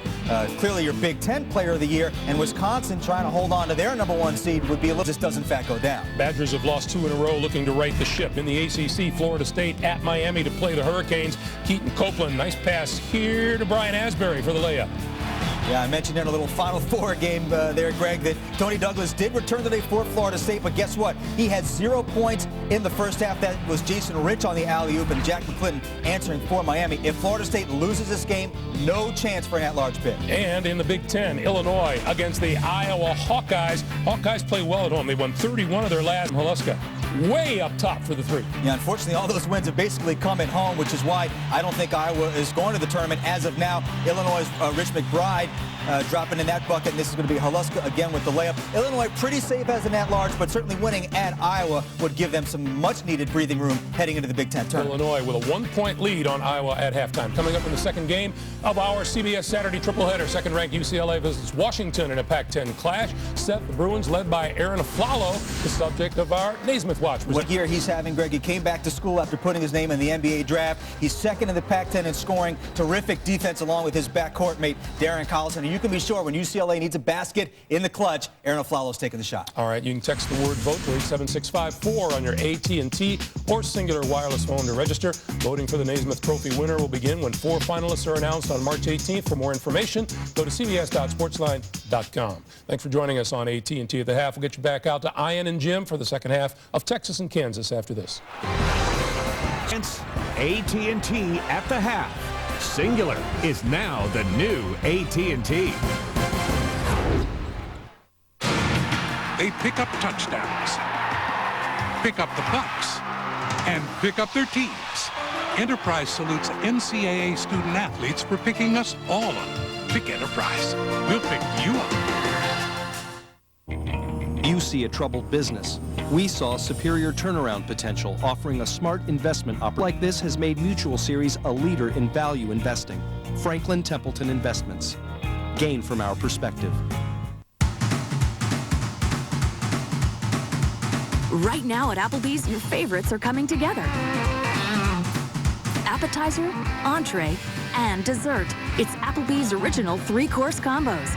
clearly your Big Ten player of the year, and Wisconsin trying to hold on to their #1 seed would be a little, this does in fact go down. Badgers have lost 2 in a row, looking to right the ship. In the ACC, Florida State at Miami to play the Hurricanes. Keaton Copeland, nice pass here to Brian Asbury for the layup. Yeah, I mentioned in a little Final Four game there, Greg, that Tony Douglas did return today for Florida State, but guess what? He had 0 points in the first half. That was Jason Rich on the alley-oop and Jack McClinton answering for Miami. If Florida State loses this game, no chance for an at-large bid. And in the Big Ten, Illinois against the Iowa Hawkeyes. Hawkeyes play well at home. They won 31 of their last. Haluska way up top for the 3. Yeah, unfortunately, all those wins have basically come at home, which is why I don't think Iowa is going to the tournament as of now. Illinois' Rich McBride dropping in that bucket, and this is going to be Haluska again with the layup. Illinois pretty safe as an at-large, but certainly winning at Iowa would give them some much-needed breathing room heading into the Big Ten tournament. Illinois with a 1-point lead on Iowa at halftime. Coming up in the second game of our CBS Saturday tripleheader, second-ranked UCLA visits Washington in a Pac-10 clash. Seth, the Bruins, led by Aaron Aflalo, the subject of our Naismith Watch. What year he's having, Greg, he came back to school after putting his name in the NBA draft. He's second in the Pac-10 in scoring. Terrific defense along with his backcourt mate, Darren Collison. And you can be sure when UCLA needs a basket in the clutch, Aaron Aflalo's taking the shot. All right, you can text the word VOTE to 87654 on your AT&T or Singular wireless phone to register. Voting for the Naismith Trophy winner will begin when 4 finalists are announced on March 18th. For more information, go to cbs.sportsline.com. Thanks for joining us on AT&T at the half. We'll get you back out to Ian and Jim for the second half of Texas and Kansas after this. It's AT&T at the half. Singular is now the new AT&T. They pick up touchdowns, pick up the bucks, and pick up their teams. Enterprise salutes NCAA student athletes for picking us all up. Pick Enterprise. We'll pick you up. You see a troubled business. We saw superior turnaround potential, offering a smart investment opportunity like this has made Mutual Series a leader in value investing. Franklin Templeton Investments. Gain from our perspective. Right now at Applebee's, your favorites are coming together. Appetizer, entree, and dessert. It's Applebee's original 3-course combos.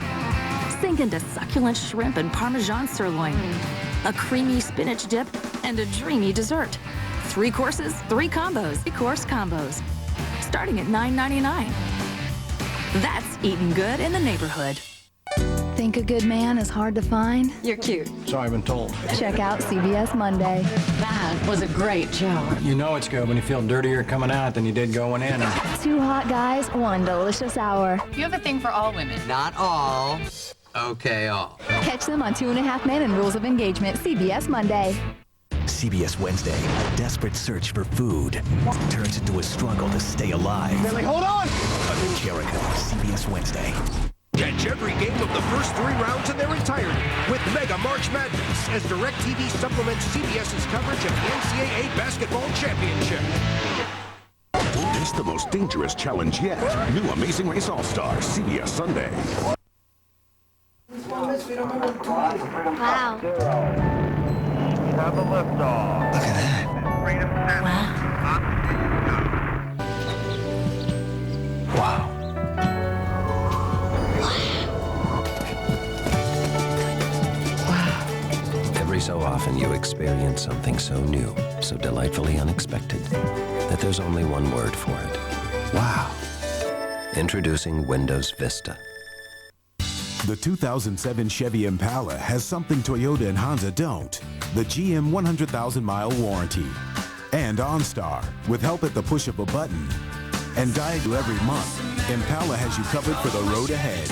Sink into succulent shrimp and Parmesan sirloin, a creamy spinach dip, and a dreamy dessert. 3 courses, 3 combos. 3-course combos, starting at $9.99. That's eating good in the neighborhood. Think a good man is hard to find? You're cute. So I've been told. Check out CBS Monday. That was a great show. You know it's good when you feel dirtier coming out than you did going in. 2 hot guys, 1 delicious hour. You have a thing for all women. Not all. Okay, all. Catch them on 2.5 Men and Rules of Engagement, CBS Monday. CBS Wednesday, a desperate search for food turns into a struggle to stay alive. Billy, hold on! Under Jericho, CBS Wednesday. Catch every game of the first 3 rounds in their entirety with Mega March Madness as DirecTV supplements CBS's coverage of the NCAA Basketball Championship. It's the most dangerous challenge yet. New Amazing Race All-Stars, CBS Sunday. Wow. Have a liftoff. Look at that. Wow. Every so often you experience something so new, so delightfully unexpected, that there's only one word for it. Wow. Introducing Windows Vista. The 2007 Chevy Impala has something Toyota and Honda don't. The GM 100,000-mile warranty. And OnStar, with help at the push of a button. And Diageo every month, Impala has you covered for the road ahead.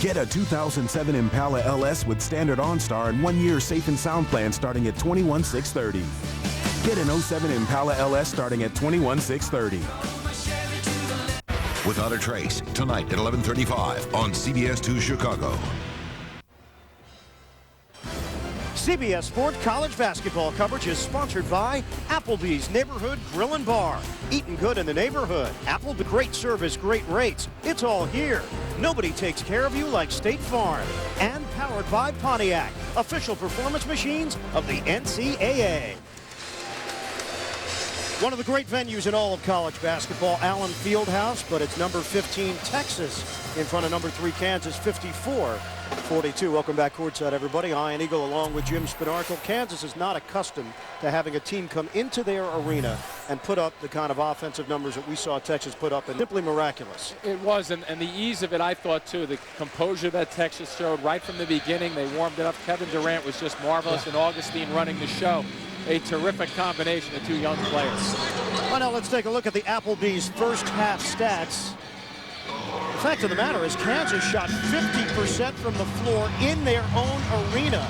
Get a 2007 Impala LS with standard OnStar and 1-year safe and sound plan starting at $21,630. Get an 07 Impala LS starting at $21,630. Without a Trace, tonight at 11:35 on CBS 2 Chicago. CBS Sports College basketball coverage is sponsored by Applebee's Neighborhood Grill and Bar. Eating good in the neighborhood. Applebee's, great service, great rates. It's all here. Nobody takes care of you like State Farm. And powered by Pontiac, official performance machines of the NCAA. One of the great venues in all of college basketball, Allen Fieldhouse, but it's number 15, Texas, in front of number 3, Kansas, 54-42. Welcome back courtside, everybody. Ian Eagle along with Jim Spinarkle. Kansas is not accustomed to having a team come into their arena and put up the kind of offensive numbers that we saw Texas put up, and simply miraculous. It was, and the ease of it, I thought, too. The composure that Texas showed right from the beginning. They warmed it up. Kevin Durant was just marvelous, and Augustine running the show. A terrific combination of two young players. Well, now let's take a look at the Applebee's first half stats. The fact of the matter is Kansas shot 50% from the floor in their own arena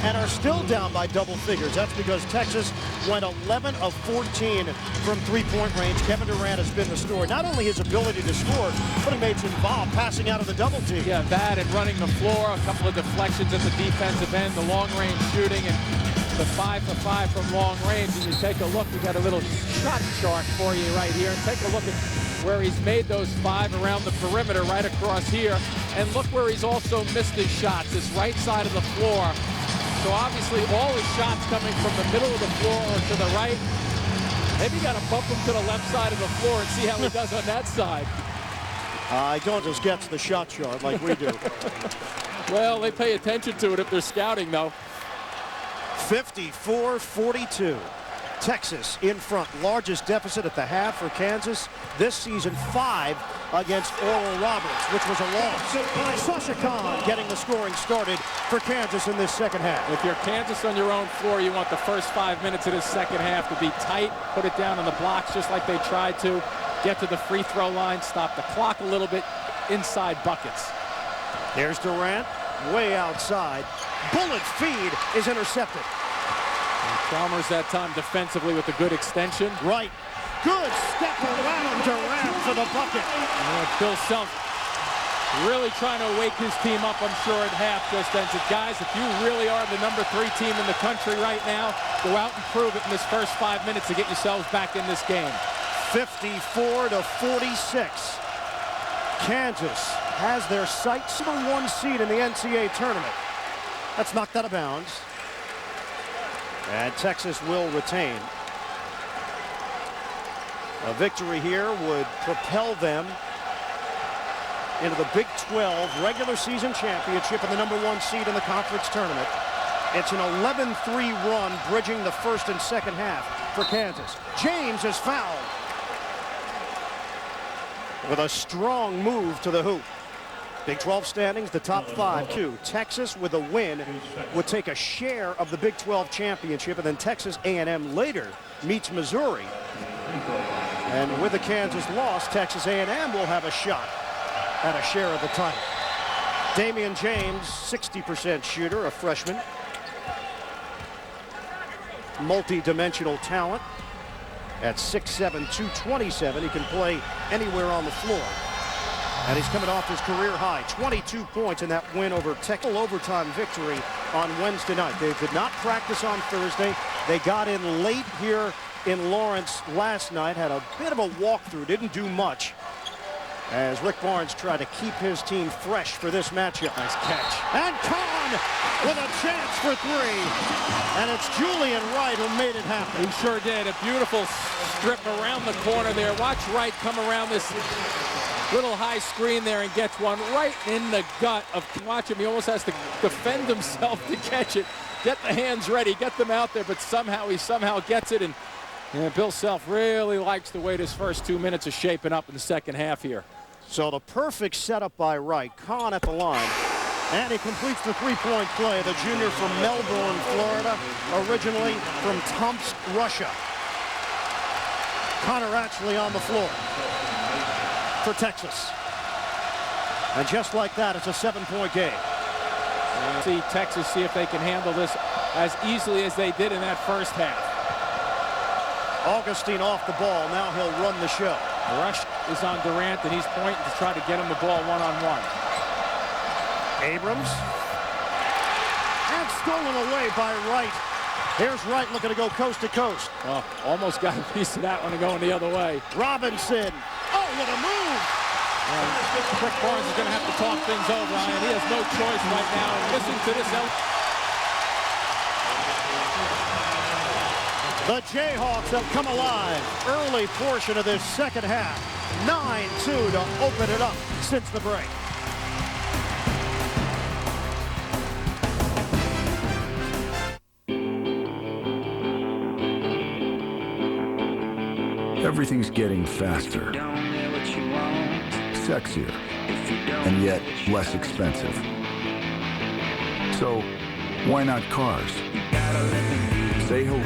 and are still down by double figures. That's because Texas went 11 of 14 from three-point range. Kevin Durant has been the story. Not only his ability to score, but he made some involved passing out of the double team. Yeah, that and running the floor, a couple of deflections at the defensive end, the long-range shooting, and the 5 for 5 from long range. And you take a look, we got a little shot chart for you right here. And take a look at where he's made those 5 around the perimeter right across here. And look where he's also missed his shots, this right side of the floor. So obviously all his shots coming from the middle of the floor or to the right. Maybe you got to bump him to the left side of the floor and see how he does on that side. I don't just get the shot chart like we do. Well, they pay attention to it if they're scouting, though. 54-42. Texas in front. Largest deficit at the half for Kansas this season, 5 against Oral Roberts, which was a loss. Sasha Khan getting the scoring started for Kansas in this second half. If you're Kansas on your own floor, you want the first 5 minutes of this second half to be tight, put it down on the blocks just like they tried to, get to the free throw line, stop the clock a little bit, inside buckets. There's Durant, way outside. Bullet feed is intercepted. And Chalmers that time defensively with a good extension. Right. Good step around Durant for the bucket. Bill Self really trying to wake his team up, I'm sure, at half. Just said, guys, if you really are the number 3 team in the country right now, go out and prove it in this first 5 minutes to get yourselves back in this game. 54-46. Kansas has their sights on the 1 seed in the NCAA tournament. That's knocked out of bounds. And Texas will retain. A victory here would propel them into the Big 12 regular season championship and the number 1 seed in the conference tournament. It's an 11-3 run bridging the first and second half for Kansas. James is fouled with a strong move to the hoop. Big 12 standings, the top 5, 2. Texas with a win would take a share of the Big 12 championship, and then Texas A&M later meets Missouri. And with the Kansas loss, Texas A&M will have a shot at a share of the title. Damian James, 60% shooter, a freshman. Multi-dimensional talent. At 6'7", 227, he can play anywhere on the floor. And he's coming off his career high, 22 points in that win over Texas. Overtime victory on Wednesday night. They did not practice on Thursday. They got in late here in Lawrence last night, had a bit of a walkthrough, didn't do much, as Rick Barnes tried to keep his team fresh for this matchup. Nice catch. And Kahn with a chance for 3. And it's Julian Wright who made it happen. He sure did. A beautiful strip around the corner there. Watch Wright come around this little high screen there and gets one right in the gut of, watch him, he almost has to defend himself to catch it. Get the hands ready, get them out there, but somehow he gets it. And Bill Self really likes the way this first 2 minutes are shaping up in the second half here. So the perfect setup by Wright. Kahn at the line. And he completes the three-point play. The junior from Melbourne, Florida, originally from Tomsk, Russia. Connor actually on the floor for Texas. And just like that, it's a 7-point game. And see Texas see if they can handle this as easily as they did in that first half. Augustine off the ball. Now he'll run the show. Rush is on Durant, and he's pointing to try to get him the ball one-on-one. Abrams. And stolen away by Wright. Here's Wright looking to go coast to coast. Oh, almost got a piece of that one going the other way. Robinson. Oh, what a move! Rick Barnes is going to have to talk things over, Ryan. He has no choice right now. Listen to this. The Jayhawks have come alive. Early portion of this second half. 9-2 to open it up since the break. Everything's getting faster, sexier, and yet less expensive. So, why not cars? Say who?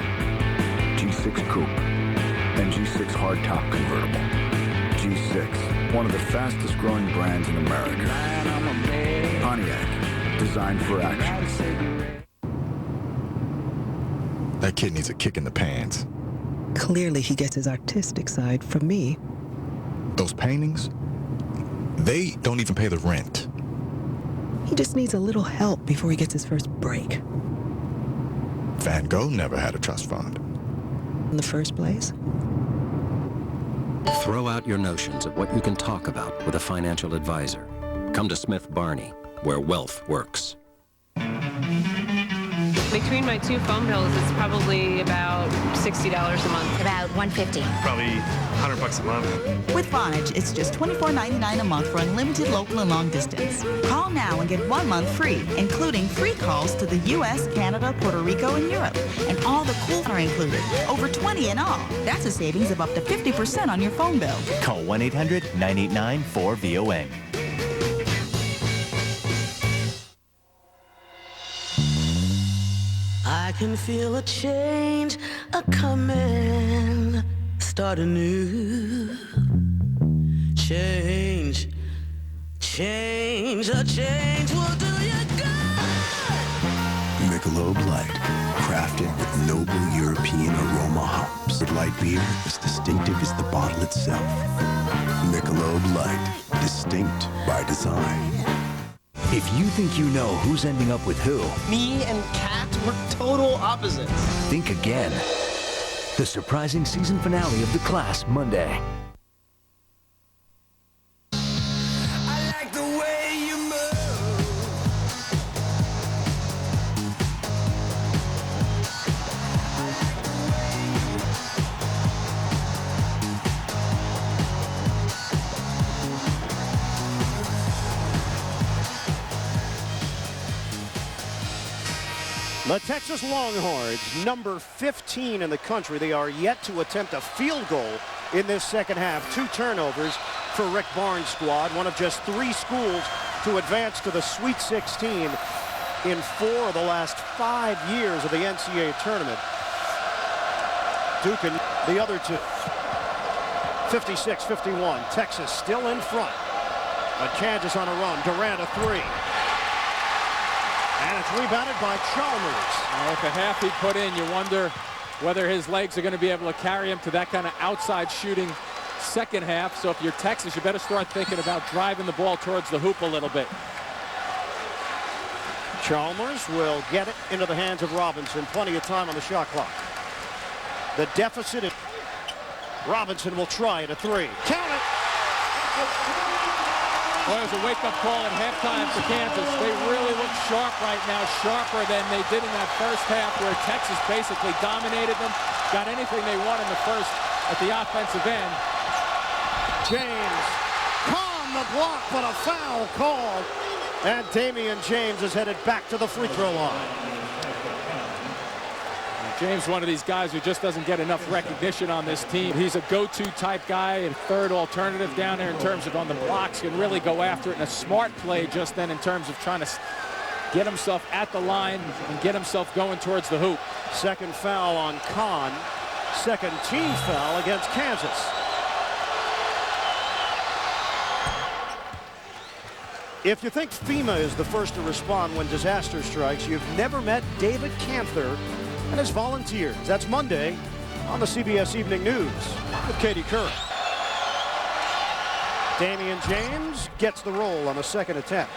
G6 Coupe and G6 Hardtop Convertible. G6, one of the fastest growing brands in America. Pontiac, designed for action. That kid needs a kick in the pants. Clearly he gets his artistic side from me. Those paintings, they don't even pay the rent. He just needs a little help before he gets his first break. Van Gogh never had a trust fund. In the first place? Throw out your notions of what you can talk about with a financial advisor. Come to Smith Barney, where wealth works. Between my two phone bills, it's probably about $60 a month. About $150. Probably $100 a month. With Vonage, it's just $24.99 a month for unlimited local and long distance. Call now and get 1 month free, including free calls to the U.S., Canada, Puerto Rico, and Europe. And all the cool are included. Over 20 in all. That's a savings of up to 50% on your phone bill. Call 1-800-989-4VON. I can feel a change a-coming, start anew. Change, a change will do you good. Michelob Light, crafted with noble European aroma hops. With light beer as distinctive as the bottle itself. Michelob Light, distinct by design. If you think you know who's ending up with who, me and Kat were total opposites. think again. The surprising season finale of The Class, Monday. The Texas Longhorns, number 15 in the country. They are yet to attempt a field goal in this second half. 2 turnovers for Rick Barnes' squad. One of just 3 schools to advance to the Sweet 16 in 4 of the last 5 years of the NCAA tournament. Duke and the other 2. 56-51. Texas still in front. But Kansas on a run. Durant a 3. And it's rebounded by Chalmers. With the half he put in, you wonder whether his legs are going to be able to carry him to that kind of outside shooting second half. So if you're Texas, you better start thinking about driving the ball towards the hoop a little bit. Chalmers will get it into the hands of Robinson. Plenty of time on the shot clock. The deficit. Robinson will try it, a 3. Count it! Well, there's a wake-up call at halftime for Kansas. They really look sharp right now, sharper than they did in that first half where Texas basically dominated them, got anything they want in the first at the offensive end. James on the block, but a foul called. And Damian James is headed back to the free throw line. James, one of these guys who just doesn't get enough recognition on this team. He's a go-to type guy and third alternative down there in terms of on the blocks. Can really go after it, and a smart play just then in terms of trying to get himself at the line and get himself going towards the hoop. Second foul on Kahn. Second team foul against Kansas. If you think FEMA is the first to respond when disaster strikes, you've never met David Canther and his volunteers. That's Monday on the CBS Evening News with Katie Curran. Damian James gets the roll on the second attempt.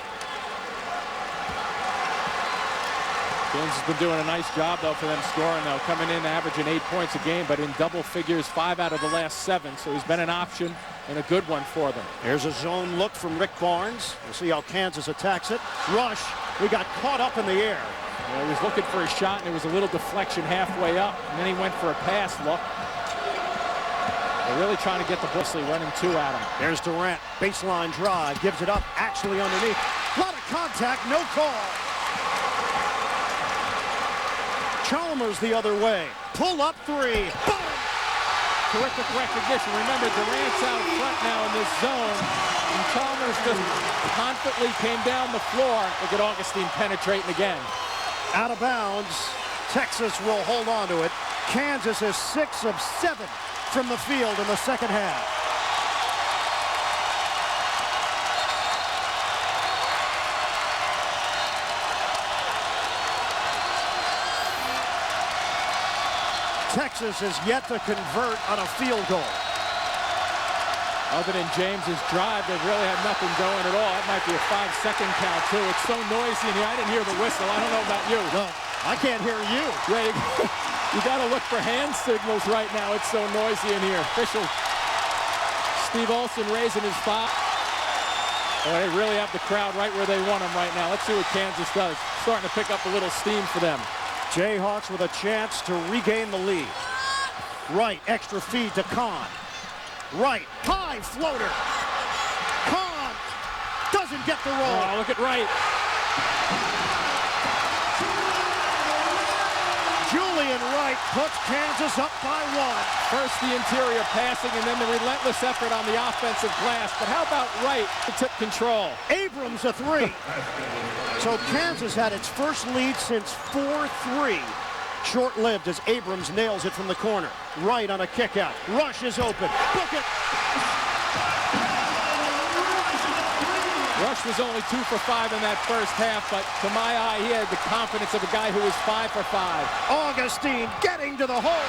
James has been doing a nice job, though, for them scoring, though, coming in averaging 8 points a game, but in double figures 5 out of the last 7. So he's been an option and a good one for them. Here's a zone look from Rick Barnes. We'll see how Kansas attacks it. Rush. We got caught up in the air. Yeah, he was looking for a shot, and there was a little deflection halfway up, and then he went for a pass look. They're really trying to get the Busley running 2 at him. There's Durant. Baseline drive. Gives it up. Actually underneath. A lot of contact. No call. Chalmers the other way. Pull up 3. Boom! Terrific recognition. Remember, Durant's out front now in this zone, and Chalmers just confidently came down the floor. Look at Augustine penetrating again. Out of bounds. Texas will hold on to it. Kansas is 6 of 7 from the field in the second half. Texas is yet to convert on a field goal. Other than James's drive, they've really had nothing going at all. That might be a 5-second count, too. It's so noisy in here. I didn't hear the whistle. I don't know about you. No, I can't hear you. Yeah, you got to look for hand signals right now. It's so noisy in here. Official Steve Olson raising his foul. Oh, they really have the crowd right where they want them right now. Let's see what Kansas does. Starting to pick up a little steam for them. Jayhawks with a chance to regain the lead. Right, extra feed to Kahn. Right, high floater. Kahn doesn't get the roll. Oh, look at Wright. Julian Wright puts Kansas up by 1. First the interior passing and then the relentless effort on the offensive glass. But how about Wright to tip control? Abrams a 3. So Kansas had its first lead since 4-3. Short-lived as Abrams nails it from the corner. Wright on a kick out. Rush is open. Book it. Rush was only 2 for 5 in that first half, but to my eye, he had the confidence of a guy who was 5 for 5. Augustine getting to the hole.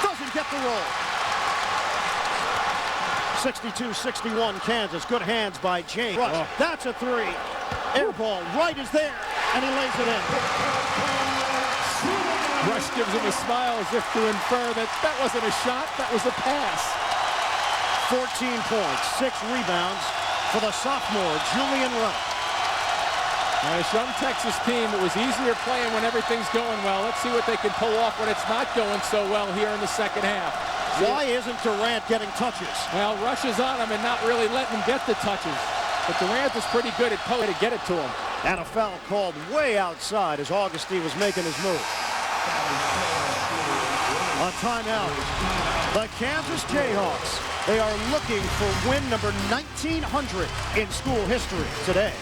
Doesn't get the roll. 62-61 Kansas. Good hands by James. Rush. Oh. That's a 3. Air ball. Wright is there, and he lays it in. Rush gives him a smile as if to infer that that wasn't a shot, that was a pass. 14 points, 6 rebounds for the sophomore, Julian Wright. Now, this young Texas team, it was easier playing when everything's going well. Let's see what they can pull off when it's not going so well here in the second half. Why isn't Durant getting touches? Well, Rush is on him and not really letting him get the touches. But Durant is pretty good at to get it to him. And a foul called way outside as Augustine was making his move. A timeout. The Kansas Jayhawks. They are looking for win number 1900 in school history today.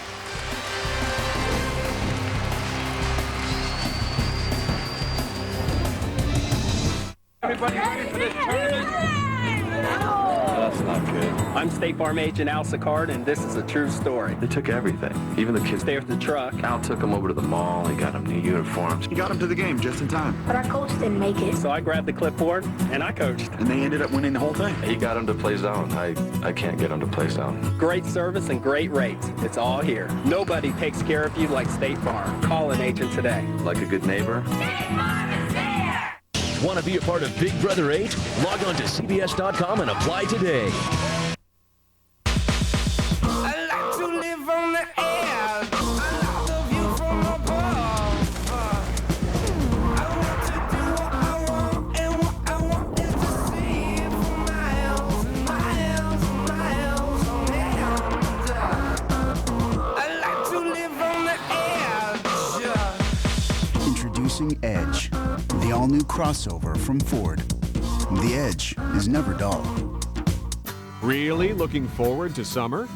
Everybody ready for this tournament? That's not good. I'm State Farm Agent Al Sicard, and this is a true story. They took everything, even the kids. Stay with the truck. Al took them over to the mall. He got them new uniforms. He got them to the game just in time. But our coach didn't make it. So I grabbed the clipboard, and I coached. And they ended up winning the whole thing. He got them to play zone. I can't get them to play zone. Great service and great rates. It's all here. Nobody takes care of you like State Farm. Call an agent today. Like a good neighbor. State Farm is here! Want to be a part of Big Brother 8? Log on to CBS.com and apply today. Introducing Edge, the all-new crossover from Ford. The Edge is never dull. Really looking forward to summer?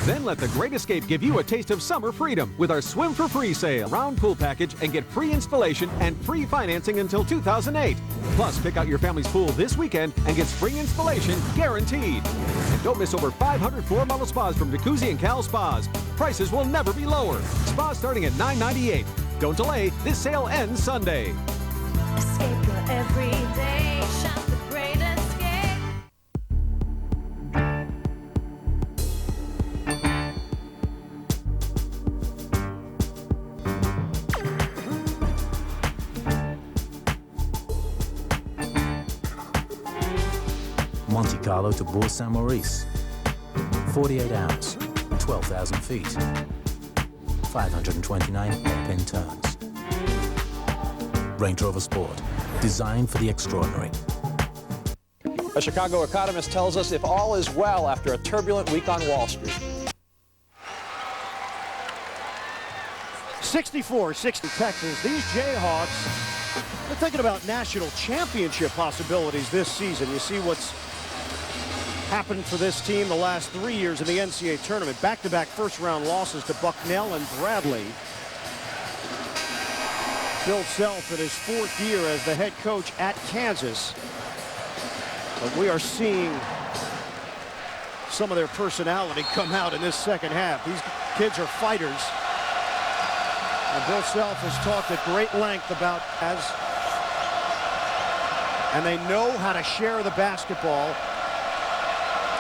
Then let the Great Escape give you a taste of summer freedom with our Swim for Free sale. Round pool package and get free installation and free financing until 2008. Plus, pick out your family's pool this weekend and get spring installation guaranteed. And don't miss over 500 floor-model spas from Jacuzzi and Cal Spas. Prices will never be lower. Spas starting at $9.98. Don't delay. This sale ends Sunday. Escape your everyday. Shop the Great Escape. Carlo to Bourg-Saint-Maurice. 48 hours, 12,000 feet, 529 hairpin turns. Range Rover Sport, designed for the extraordinary. A Chicago economist tells us if all is well after a turbulent week on Wall Street. 64-60 Texas. These Jayhawks, they're thinking about national championship possibilities this season. You see what's happened for this team the last 3 years in the NCAA tournament. Back-to-back first-round losses to Bucknell and Bradley. Bill Self in his 4th year as the head coach at Kansas. But we are seeing some of their personality come out in this second half. These kids are fighters. And Bill Self has talked at great length about and they know how to share the basketball.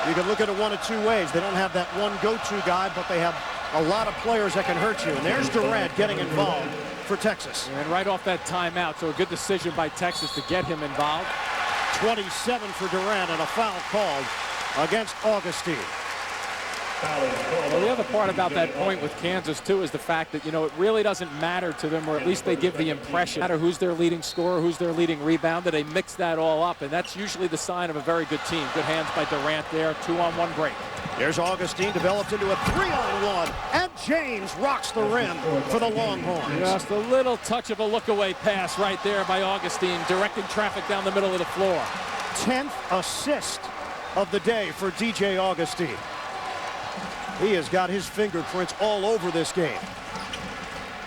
You can look at it one of two ways. They don't have that one go-to guy, but they have a lot of players that can hurt you. And there's Durant getting involved for Texas. And right off that timeout, so a good decision by Texas to get him involved. 27 for Durant and a foul called against Augustine. Well, the other part about that point with Kansas, too, is the fact that, you know, it really doesn't matter to them, or at least they give the impression, no matter who's their leading scorer, who's their leading rebounder, they mix that all up, and that's usually the sign of a very good team. Good hands by Durant there, 2-on-1 break. Here's Augustine, developed into a 3-on-1, and James rocks the rim for the Longhorns. Just a little touch of a look-away pass right there by Augustine, directing traffic down the middle of the floor. 10th assist of the day for DJ Augustine. He has got his fingerprints all over this game.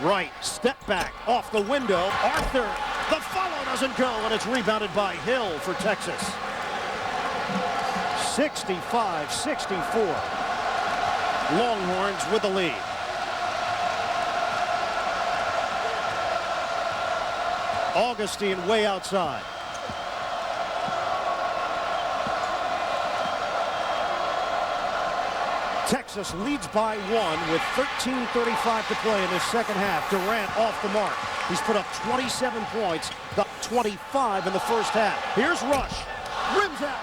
Right, step back, off the window. Arthur, the follow doesn't go, and it's rebounded by Hill for Texas. 65-64. Longhorns with the lead. Augustine way outside. Texas leads by 1 with 13:35 to play in the second half. Durant off the mark. He's put up 27 points, got 25 in the first half. Here's Rush, rims out,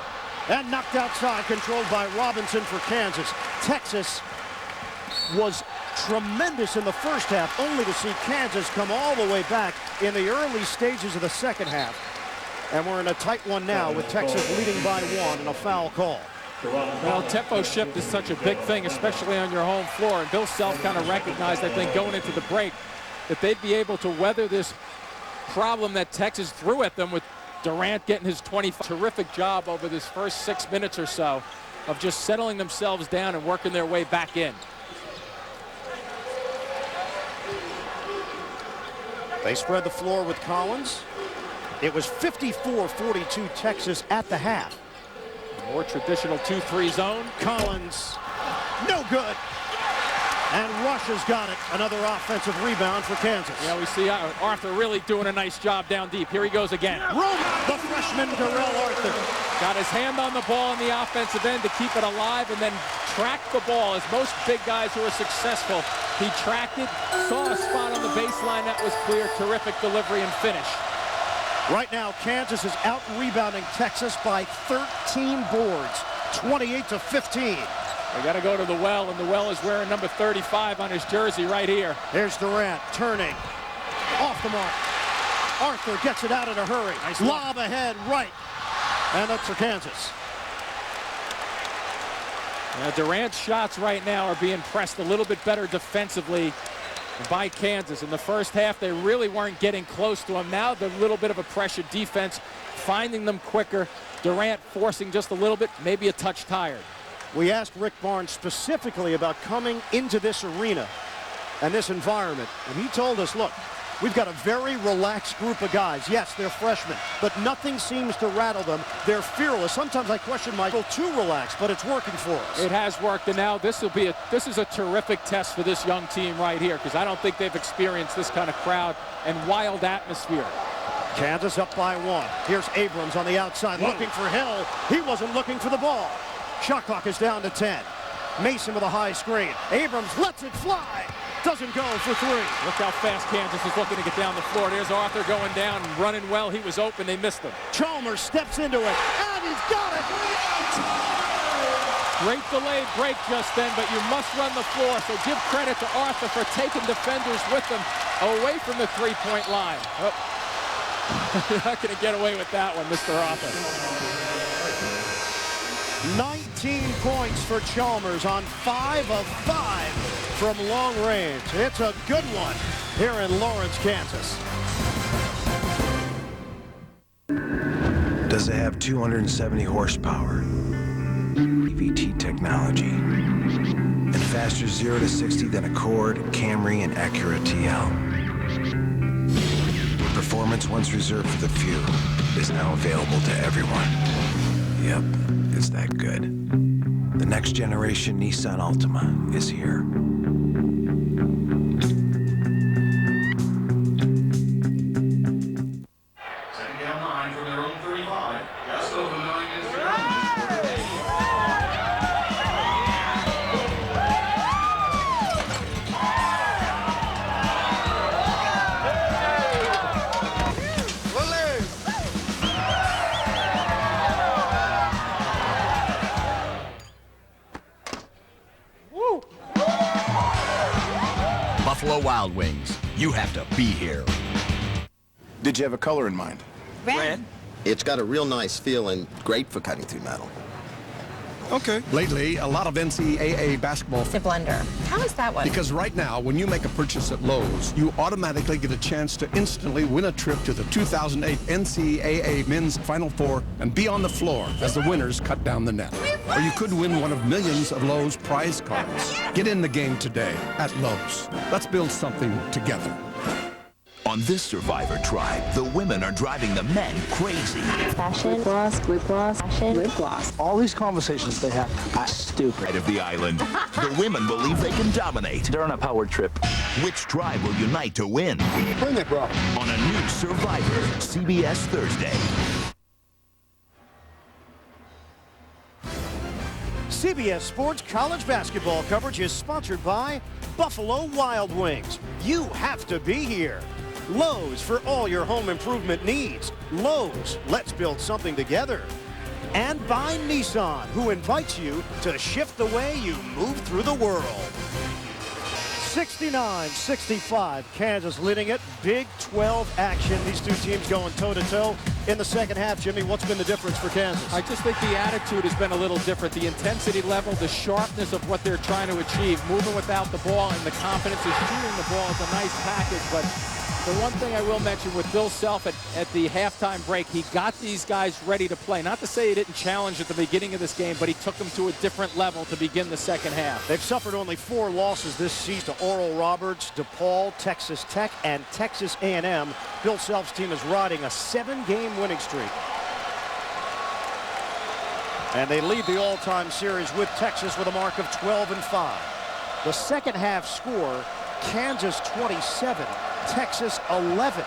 and knocked outside, controlled by Robinson for Kansas. Texas was tremendous in the first half, only to see Kansas come all the way back in the early stages of the second half. And we're in a tight one now with Texas leading by 1 and a foul call. Well, tempo shift is such a big thing, especially on your home floor. And Bill Self kind of recognized, I think, going into the break, that they'd be able to weather this problem that Texas threw at them with Durant getting his 25. Terrific job over this first 6 minutes or so of just settling themselves down and working their way back in. They spread the floor with Collins. It was 54-42 Texas at the half. More traditional 2-3 zone. Collins, no good. And Rush has got it. Another offensive rebound for Kansas. Yeah, we see Arthur really doing a nice job down deep. Here he goes again. The freshman, Darrell Arthur. Got his hand on the ball in the offensive end to keep it alive and then tracked the ball. As most big guys who are successful, he tracked it, saw a spot on the baseline that was clear. Terrific delivery and finish. Right now, Kansas is out-rebounding Texas by 13 boards, 28-15. They got to go to the well, and the well is wearing number 35 on his jersey right here. Here's Durant turning, off the mark. Arthur gets it out in a hurry. Nice lob ahead, right, and that's for Kansas. Now, Durant's shots right now are being pressed a little bit better defensively by Kansas. In the first half, they really weren't getting close to him. Now, the little bit of a pressure defense, finding them quicker. Durant forcing just a little bit, maybe a touch tired. We asked Rick Barnes specifically about coming into this arena and this environment, and he told us, look, we've got a very relaxed group of guys. Yes, they're freshmen, but nothing seems to rattle them. They're fearless. Sometimes I question Michael too relaxed, but it's working for us. It has worked, and now this is a terrific test for this young team right here, because I don't think they've experienced this kind of crowd and wild atmosphere. Kansas up by 1. Here's Abrams on the outside looking for Hill. He wasn't looking for the ball. Shot clock is down to 10. Mason with a high screen. Abrams lets it fly. Doesn't go for 3. Look how fast Kansas is looking to get down the floor. There's Arthur going down and running well. He was open. They missed him. Chalmers steps into it and he's got it! Great delayed break just then, but you must run the floor, so give credit to Arthur for taking defenders with him away from the three-point line. Oh. You're not going to get away with that one, Mr. Arthur. 19 points for Chalmers on 5 of 5 from long range. It's a good one here in Lawrence, Kansas. Does it have 270 horsepower, EVT technology, and faster 0 to 60 than Accord, Camry, and Acura TL? Performance once reserved for the few is now available to everyone. Yep, it's that good. The next generation Nissan Altima is here. Buffalo Wild Wings. You have to be here. Did you have a color in mind? Red. It's got a real nice feel and great for cutting through metal. Okay. Lately, a lot of NCAA basketball. The blender. How is that one? Because right now, when you make a purchase at Lowe's, you automatically get a chance to instantly win a trip to the 2008 NCAA Men's Final Four and be on the floor as the winners cut down the net. Or you could win one of millions of Lowe's prize cards. Get in the game today at Lowe's. Let's build something together. On this Survivor tribe, the women are driving the men crazy. Fashion, lip gloss, lip gloss, fashion, lip gloss. All these conversations they have are stupid. Right of the island, the women believe they can dominate. They're on a power trip. Which tribe will unite to win? Bring it, bro. On a new Survivor, CBS Thursday. CBS Sports College Basketball coverage is sponsored by Buffalo Wild Wings. You have to be here. Lowe's for all your home improvement needs. Lowe's, let's build something together. And by Nissan, who invites you to shift the way you move through the world. 69-65, Kansas leading it. Big 12 action. These two teams going toe-to-toe in the second half. Jimmy, what's been the difference for Kansas? I just think the attitude has been a little different. The intensity level, the sharpness of what they're trying to achieve, moving without the ball, and the confidence of shooting the ball is a nice package. But the one thing I will mention with Bill Self at the halftime break, he got these guys ready to play. Not to say he didn't challenge at the beginning of this game, but he took them to a different level to begin the second half. They've suffered only 4 losses this season to Oral Roberts, DePaul, Texas Tech, and Texas A&M. Bill Self's team is riding a 7-game winning streak. And they lead the all-time series with Texas with a mark of 12-5. The second half score, Kansas 27. Texas 11.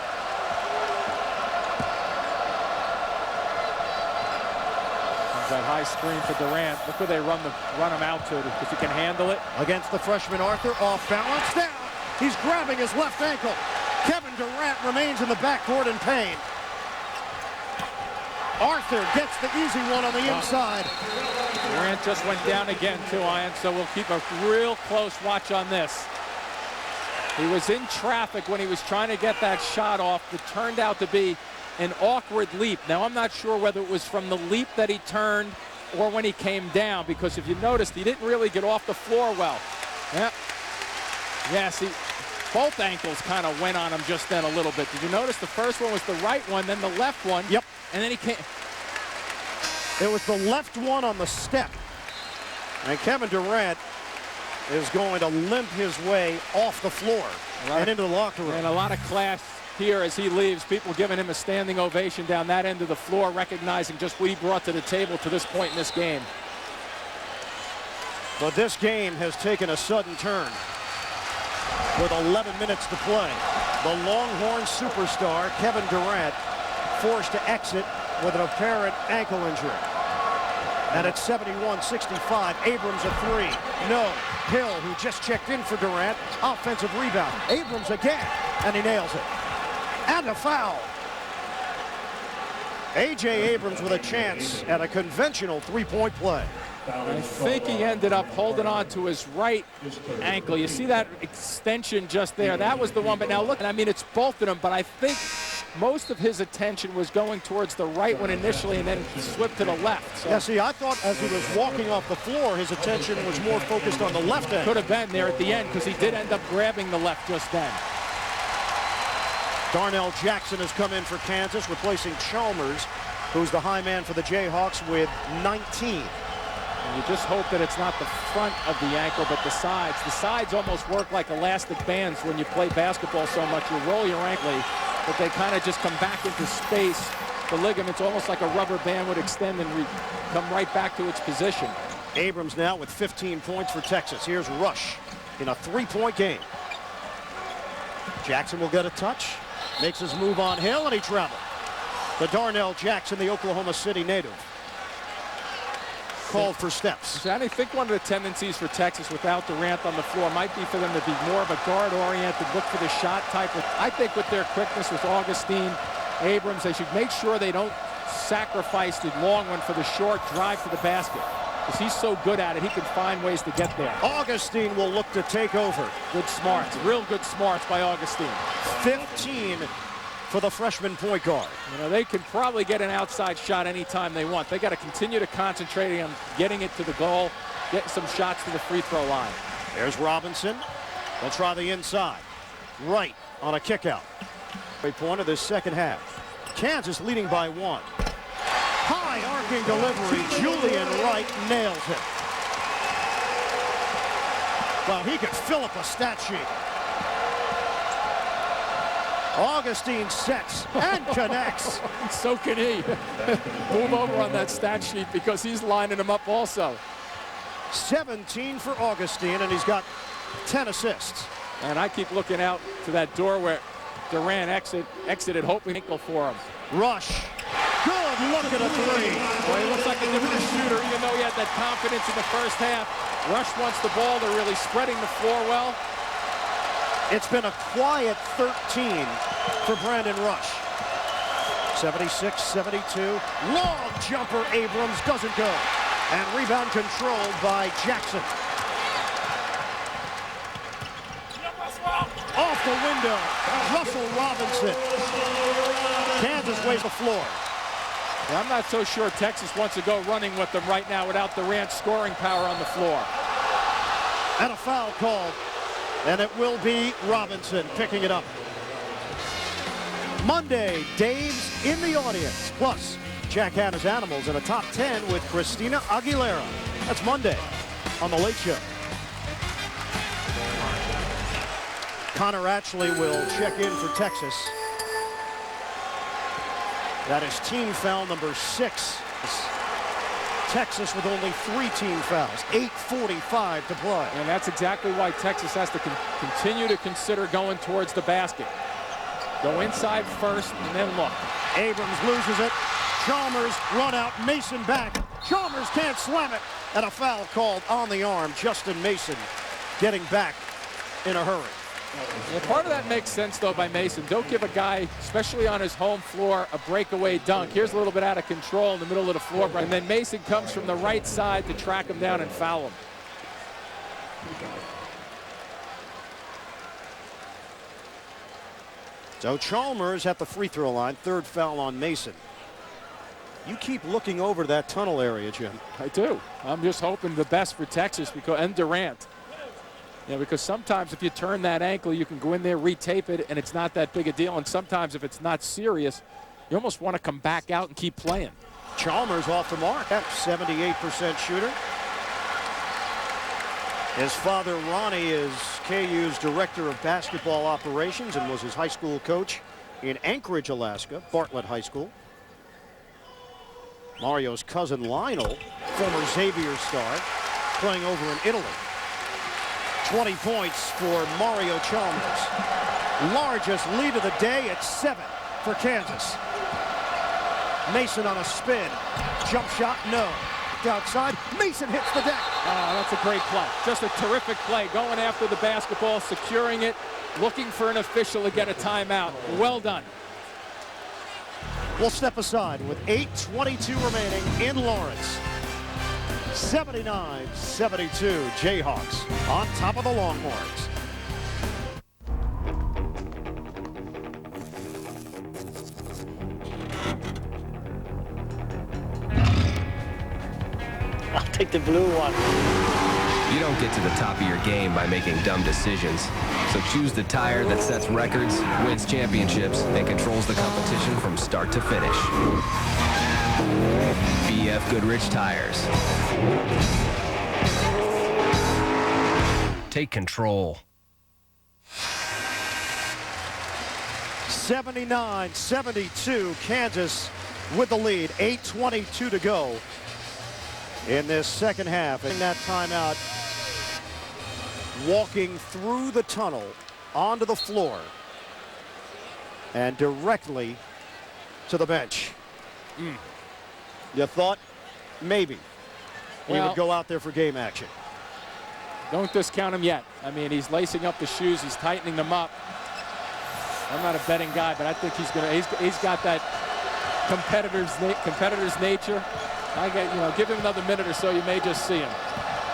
That high screen for Durant. Look where they run him out to, if he can handle it. Against the freshman Arthur, off balance, down. He's grabbing his left ankle. Kevin Durant remains in the backcourt in pain. Arthur gets the easy one on the inside. Durant just went down again too, Ian, so we'll keep a real close watch on this. He was in traffic when he was trying to get that shot off. It turned out to be an awkward leap. Now, I'm not sure whether it was from the leap that he turned or when he came down, because if you noticed, he didn't really get off the floor well. Yep. Yes, both ankles kind of went on him just then a little bit. Did you notice the first one was the right one, then the left one? Yep. And then he came. It was the left one on the step. And Kevin Durant is going to limp his way off the floor and into the locker room. And a lot of class here as he leaves. People giving him a standing ovation down that end of the floor, recognizing just what he brought to the table to this point in this game. But this game has taken a sudden turn with 11 minutes to play. The Longhorns superstar, Kevin Durant, forced to exit with an apparent ankle injury. And at 71-65, Abrams a 3. No. Hill, who just checked in for Durant, offensive rebound. Abrams again, and he nails it. And a foul. A.J. Abrams with a chance at a conventional three-point play. I think he ended up holding on to his right ankle. You see that extension just there? That was the one. But now look, I mean, it's both of them, but I think most of his attention was going towards the right one initially and then slipped to the left. So yeah, see, I thought as he was walking off the floor, his attention was more focused on the left end. Could have been there at the end because he did end up grabbing the left just then. Darnell Jackson has come in for Kansas, replacing Chalmers, who's the high man for the Jayhawks with 19. And you just hope that it's not the front of the ankle, but the sides. The sides almost work like elastic bands when you play basketball so much. You roll your ankle, but they kind of just come back into space. The ligaments, almost like a rubber band, would extend and come right back to its position. Abrams now with 15 points for Texas. Here's Rush in a three-point game. Jackson will get a touch. Makes his move on Hill, and he traveled. The Darnell Jackson, the Oklahoma City native, called for steps. So I think one of the tendencies for Texas without Durant on the floor might be for them to be more of a guard-oriented, look for the shot type. I think with their quickness with Augustine, Abrams, they should make sure they don't sacrifice the long one for the short drive to the basket. Because he's so good at it, he can find ways to get there. Augustine will look to take over. Good smarts, real good smarts by Augustine. 15 for the freshman point guard. You know, they can probably get an outside shot anytime they want. They got to continue to concentrate on getting it to the goal, getting some shots to the free throw line. There's Robinson. They'll try the inside. Right on a kick out. Point of this second half. Kansas leading by 1. High arcing delivery. Julian Wright nails it. Well, he could fill up a stat sheet. Augustine sets and connects. So can he. Move over on that stat sheet because he's lining them up also. 17 for Augustine, and he's got 10 assists. And I keep looking out to that door where Durant exited, hoping ankle for him. Rush. Good look at a three. Well, he looks like a different shooter, even though he had that confidence in the first half. Rush wants the ball. They're really spreading the floor well. It's been a quiet 13 for Brandon Rush. 76-72. Long jumper. Abrams doesn't go. And rebound controlled by Jackson. Off the window. Russell Robinson. Kansas weighs the floor. Yeah, I'm not so sure Texas wants to go running with them right now without Durant's scoring power on the floor. And a foul called. And it will be Robinson picking it up. Monday, Dave's in the audience. Plus, Jack Hanna's Animals in a top 10 with Christina Aguilera. That's Monday on The Late Show. Connor Atchley will check in for Texas. That is team foul number 6. Texas with only 3 team fouls. 8:45 to play. And that's exactly why Texas has to continue to consider going towards the basket. Go inside first and then look. Abrams loses it. Chalmers run out. Mason back. Chalmers can't slam it. And a foul called on the arm. Justin Mason getting back in a hurry. Yeah, part of that makes sense, though, by Mason. Don't give a guy, especially on his home floor, a breakaway dunk. Here's a little bit out of control in the middle of the floor. And then Mason comes from the right side to track him down and foul him. So Chalmers at the free throw line. 3rd foul on Mason. You keep looking over that tunnel area, Jim. I do. I'm just hoping the best for Texas and Durant. Yeah, because sometimes if you turn that ankle, you can go in there, retape it, and it's not that big a deal. And sometimes if it's not serious, you almost want to come back out and keep playing. Chalmers off the mark. 78% shooter. His father, Ronnie, is KU's director of basketball operations and was his high school coach in Anchorage, Alaska, Bartlett High School. Mario's cousin, Lionel, former Xavier star, playing over in Italy. 20 points for Mario Chalmers. Largest lead of the day at 7 for Kansas. Mason on a spin. Jump shot, no. Outside, Mason hits the deck. That's a great play. Just a terrific play. Going after the basketball, securing it, looking for an official to get a timeout. Well done. will step aside with 8:22 remaining in Lawrence. 79-72, Jayhawks on top of the Longhorns. I'll take the blue one. You don't get to the top of your game by making dumb decisions. So choose the tire that sets records, wins championships, and controls the competition from start to finish. BF Goodrich Tires. Take control. 79-72, Kansas with the lead. 8:22 to go in this second half. And that timeout, walking through the tunnel onto the floor and directly to the bench. You thought maybe he would go out there for game action. Don't discount him yet. I mean, he's lacing up the shoes. He's tightening them up. I'm not a betting guy, but I think he's got that competitor's nature. Give him another minute or so. You may just see him.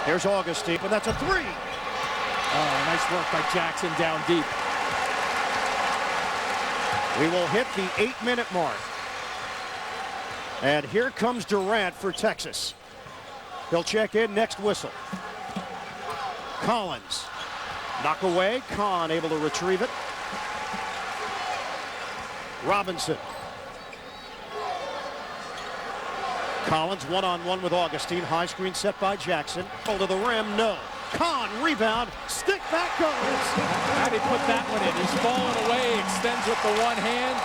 Here's Augustine, and that's a three. Oh, nice work by Jackson down deep. We will hit the 8-minute mark. And here comes Durant for Texas. He'll check in next whistle. Collins, knock away. Kahn able to retrieve it. Robinson. Collins one-on-one with Augustine. High screen set by Jackson. Pull to the rim, no. Kahn, rebound, stick back goes. How did he put that one in? He's falling away, extends with the one hand.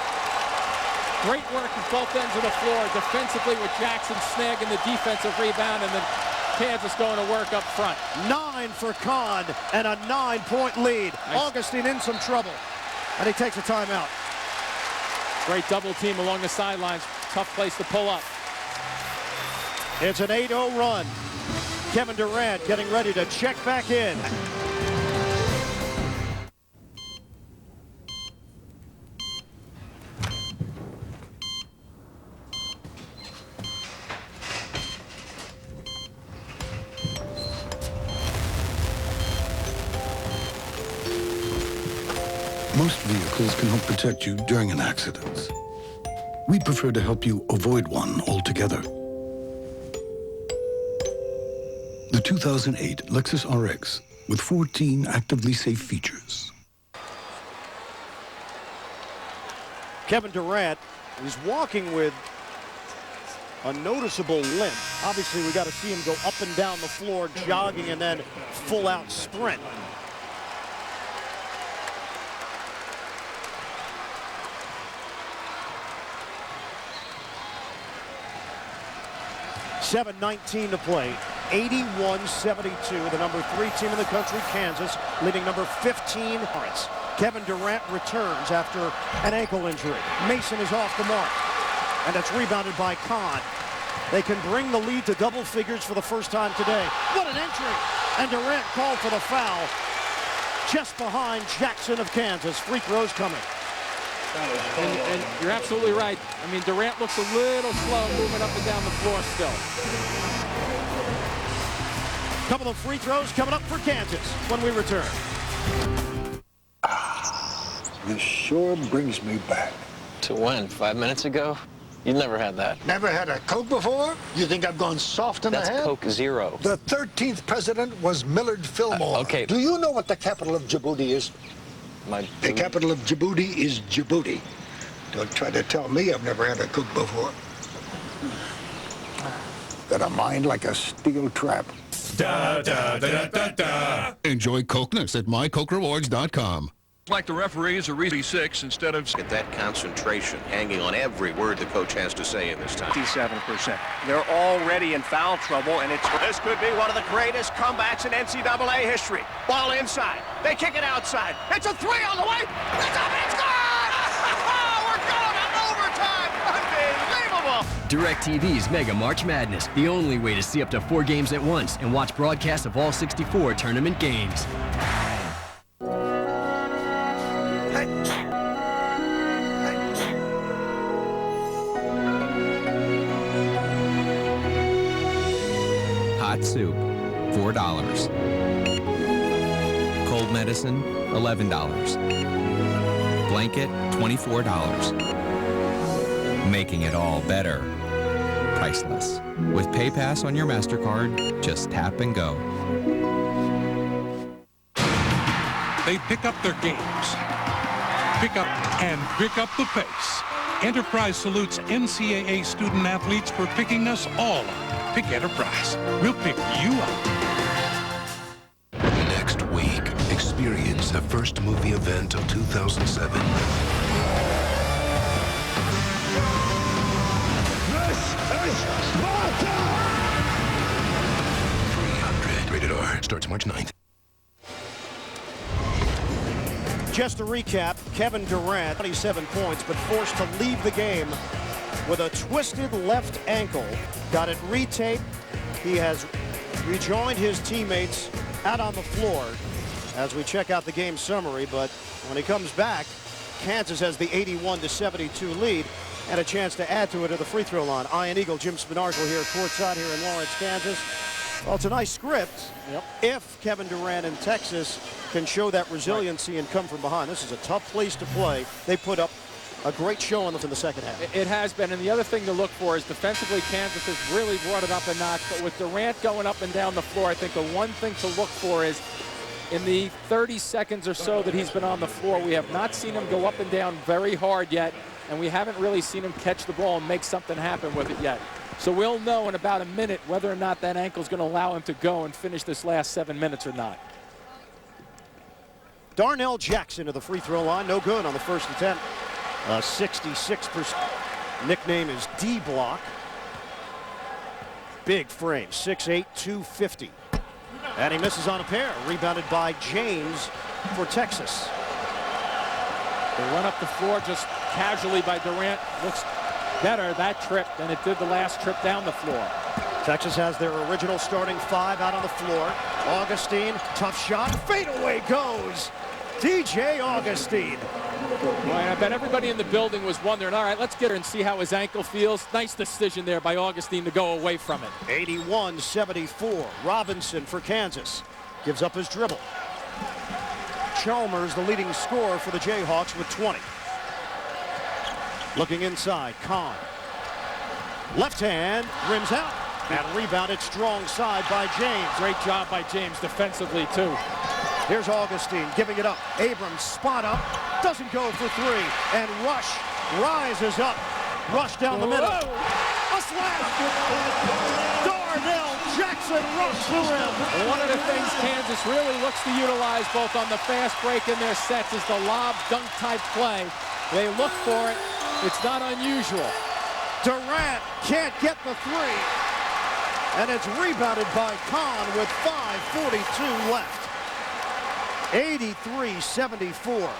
Great work at both ends of the floor. Defensively with Jackson snagging the defensive rebound, and then Kansas going to work up front. 9 for Kahn and a 9-point lead. Nice. Augustine in some trouble, and he takes a timeout. Great double team along the sidelines. Tough place to pull up. It's an 8-0 run. Kevin Durant getting ready to check back in. Most vehicles can help protect you during an accident. We prefer to help you avoid one altogether. The 2008 Lexus RX with 14 actively safe features. Kevin Durant is walking with a noticeable limp. Obviously, we got to see him go up and down the floor, jogging, and then full-out sprint. .7:19 to play. 81-72. The number 3 team in the country, Kansas, leading number 15, Lawrence. Kevin Durant returns after an ankle injury. Mason is off the mark, and it's rebounded by Kahn. They can bring the lead to double figures for the first time today. What an entry! And Durant called for the foul just behind Jackson of Kansas. Free throws coming. And you're absolutely right. I mean, Durant looks a little slow moving up and down the floor still. Couple of free throws coming up for Kansas when we return. This sure brings me back. To when? 5 minutes ago? You never had that. Never had a Coke before? You think I've gone soft in the head? That's Coke Zero. The 13th president was Millard Fillmore. Okay. Do you know what the capital of Djibouti is? The capital of Djibouti is Djibouti. Don't try to tell me I've never had a Coke before. Got a mind like a steel trap. Da, da, da, da, da. Enjoy Cokeness at mycokerewards.com. Like the referees are really 6 instead of... Get that concentration hanging on every word the coach has to say in this time. 57%. They're already in foul trouble, and This could be one of the greatest comebacks in NCAA history. Ball inside. They kick it outside. It's a 3 on the way. It's up and it's gone! We're going to overtime! Unbelievable! DirecTV's Mega March Madness. The only way to see up to 4 games at once and watch broadcasts of all 64 tournament games. $4. Cold medicine, $11. Blanket, $24. Making it all better. Priceless. With PayPass on your MasterCard, just tap and go. They pick up their games. Pick up the pace. Enterprise salutes NCAA student athletes for picking us all up. Pick Enterprise. We'll pick you up. Next week, experience the first movie event of 2007. This is Sparta! 300. Rated R. Starts March 9th. Just to recap, Kevin Durant, 27 points, but forced to leave the game with a twisted left ankle. Got it retaped. He has rejoined his teammates out on the floor as we check out the game summary. But when he comes back, Kansas has the 81-72 lead and a chance to add to it at the free throw line. Ian Eagle, Jim Spinargle here courtside here in Lawrence, Kansas. Well, it's a nice script if Kevin Durant and Texas can show that resiliency and come from behind. This is a tough place to play. They put up a great showing in the second half. It has been, and the other thing to look for is defensively Kansas has really brought it up a notch, but with Durant going up and down the floor, I think the one thing to look for is in the 30 seconds or so that he's been on the floor, we have not seen him go up and down very hard yet, and we haven't really seen him catch the ball and make something happen with it yet. So we'll know in about a minute whether or not that ankle is going to allow him to go and finish this last 7 minutes or not. Darnell Jackson to the free throw line. No good on the first attempt. 66%. Nickname is D-Block. Big frame, 6'8", 250. And he misses on a pair. Rebounded by James for Texas. They run up the floor just casually by Durant. Looks better that trip than it did the last trip down the floor. Texas has their original starting five out on the floor. Augustine, tough shot, fadeaway goes. DJ Augustine. Well, I bet everybody in the building was wondering, all right, let's get her and see how his ankle feels. Nice decision there by Augustine to go away from it. 81-74. Robinson for Kansas. Gives up his dribble. Chalmers, the leading scorer for the Jayhawks with 20. Looking inside, Kahn. Left hand, rims out, and rebounded strong side by James. Great job by James defensively, too. Here's Augustine giving it up. Abrams spot up, doesn't go for three, and Rush rises up. Rush down the middle. A slash! Darnell Jackson Rush the rim. One of the things Kansas really looks to utilize both on the fast break in their sets is the lob dunk type play. They look for it. It's not unusual. Durant can't get the three. And it's rebounded by Kahn with 5:42 left. 83-74.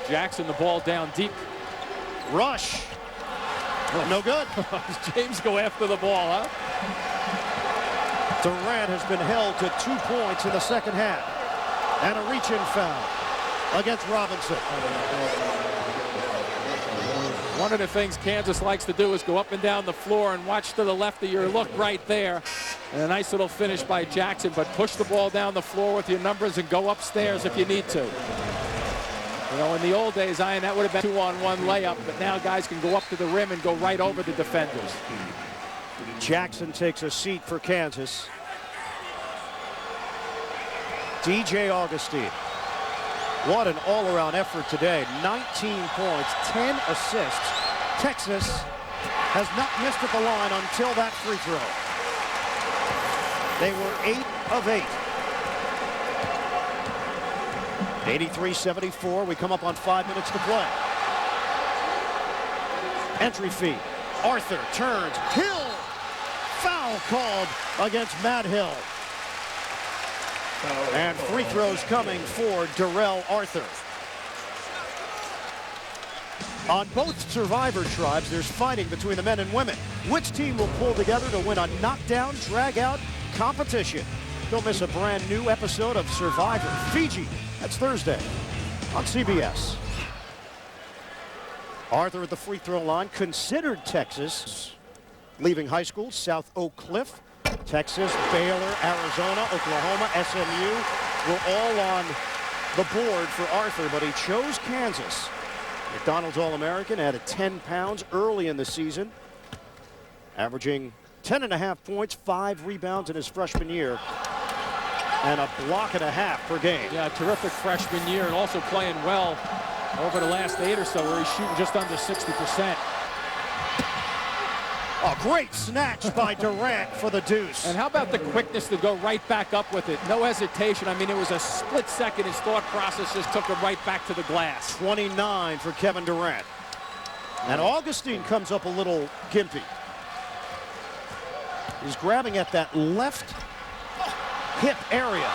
Jackson, the ball down deep. Rush. No good. James go after the ball, huh? Durant has been held to 2 points in the second half. And a reach-in foul against Robinson. One of the things Kansas likes to do is go up and down the floor and watch to the left of your look right there. And a nice little finish by Jackson, but push the ball down the floor with your numbers and go upstairs if you need to. You know, in the old days, Ian, that would have been a 2-on-1 layup, but now guys can go up to the rim and go right over the defenders. Jackson takes a seat for Kansas. DJ Augustine. What an all-around effort today. 19 points, 10 assists. Texas has not missed at the line until that free throw. They were 8 of 8. 83-74. We come up on 5 minutes to play. Entry fee. Arthur turns. Hill. Foul called against Matt Hill. And free throws coming for Darrell Arthur. On both survivor tribes, there's fighting between the men and women. Which team will pull together to win a knockdown, drag-out competition? Don't miss a brand new episode of Survivor Fiji. That's Thursday on CBS. Arthur at the free throw line considered Texas. leaving high school, South Oak Cliff, Texas, Baylor, Arizona, Oklahoma, SMU were all on the board for Arthur, but he chose Kansas. McDonald's All-American, added 10 pounds early in the season, averaging 10.5 points, 5 rebounds in his freshman year, and a block and a half per game. Yeah, terrific freshman year, and also playing well over the last 8 or so, where he's shooting just under 60%. A great snatch by Durant for the deuce. And how about the quickness to go right back up with it? No hesitation. I mean, it was a split second. His thought process just took him right back to the glass. 29 for Kevin Durant. And Augustine comes up a little gimpy. He's grabbing at that left hip area.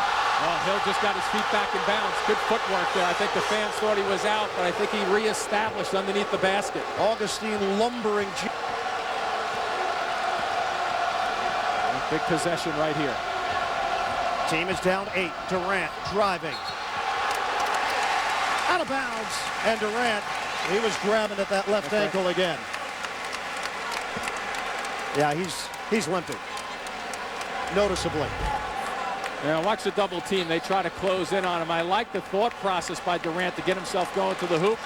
Well, Hill just got his feet back in bounds. Good footwork there. I think the fans thought he was out, but I think he reestablished underneath the basket. Augustine lumbering. Big possession right here. Team is down 8. Durant driving. Out of bounds. And Durant, he was grabbing at that left ankle again. Yeah, he's limping. Noticeably. Yeah, watch the double team. They try to close in on him. I like the thought process by Durant to get himself going to the hoop.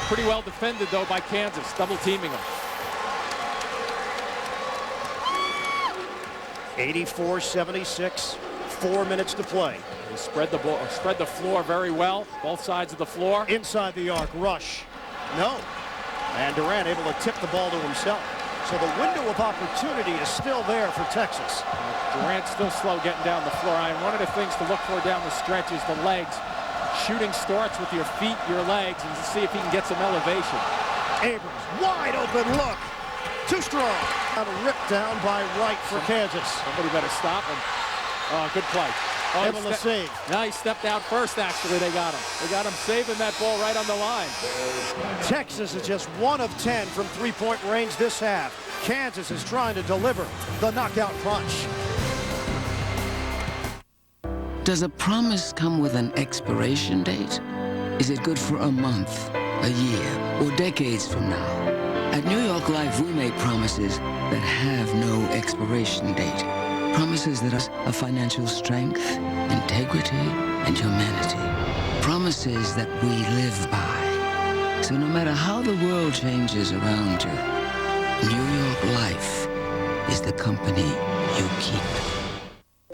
Pretty well defended, though, by Kansas, double teaming him. 84-76, 4 minutes to play. He spread the floor very well, both sides of the floor. Inside the arc, rush. No. And Durant able to tip the ball to himself. So the window of opportunity is still there for Texas. Durant's still slow getting down the floor. And one of the things to look for down the stretch is the legs. Shooting starts with your feet, your legs, and see if he can get some elevation. Abrams, wide open look. Too strong. Ripped down by Wright for Kansas. Somebody better stop him. Oh, good play. Oh, able to save. Now he stepped out first, actually. They got him. They got him saving that ball right on the line. Texas is just 1 of 10 from three-point range this half. Kansas is trying to deliver the knockout punch. Does a promise come with an expiration date? Is it good for a month, a year, or decades from now? At New York Life, we make promises that have no expiration date. Promises that are of financial strength, integrity, and humanity. Promises that we live by. So no matter how the world changes around you, New York Life is the company you keep.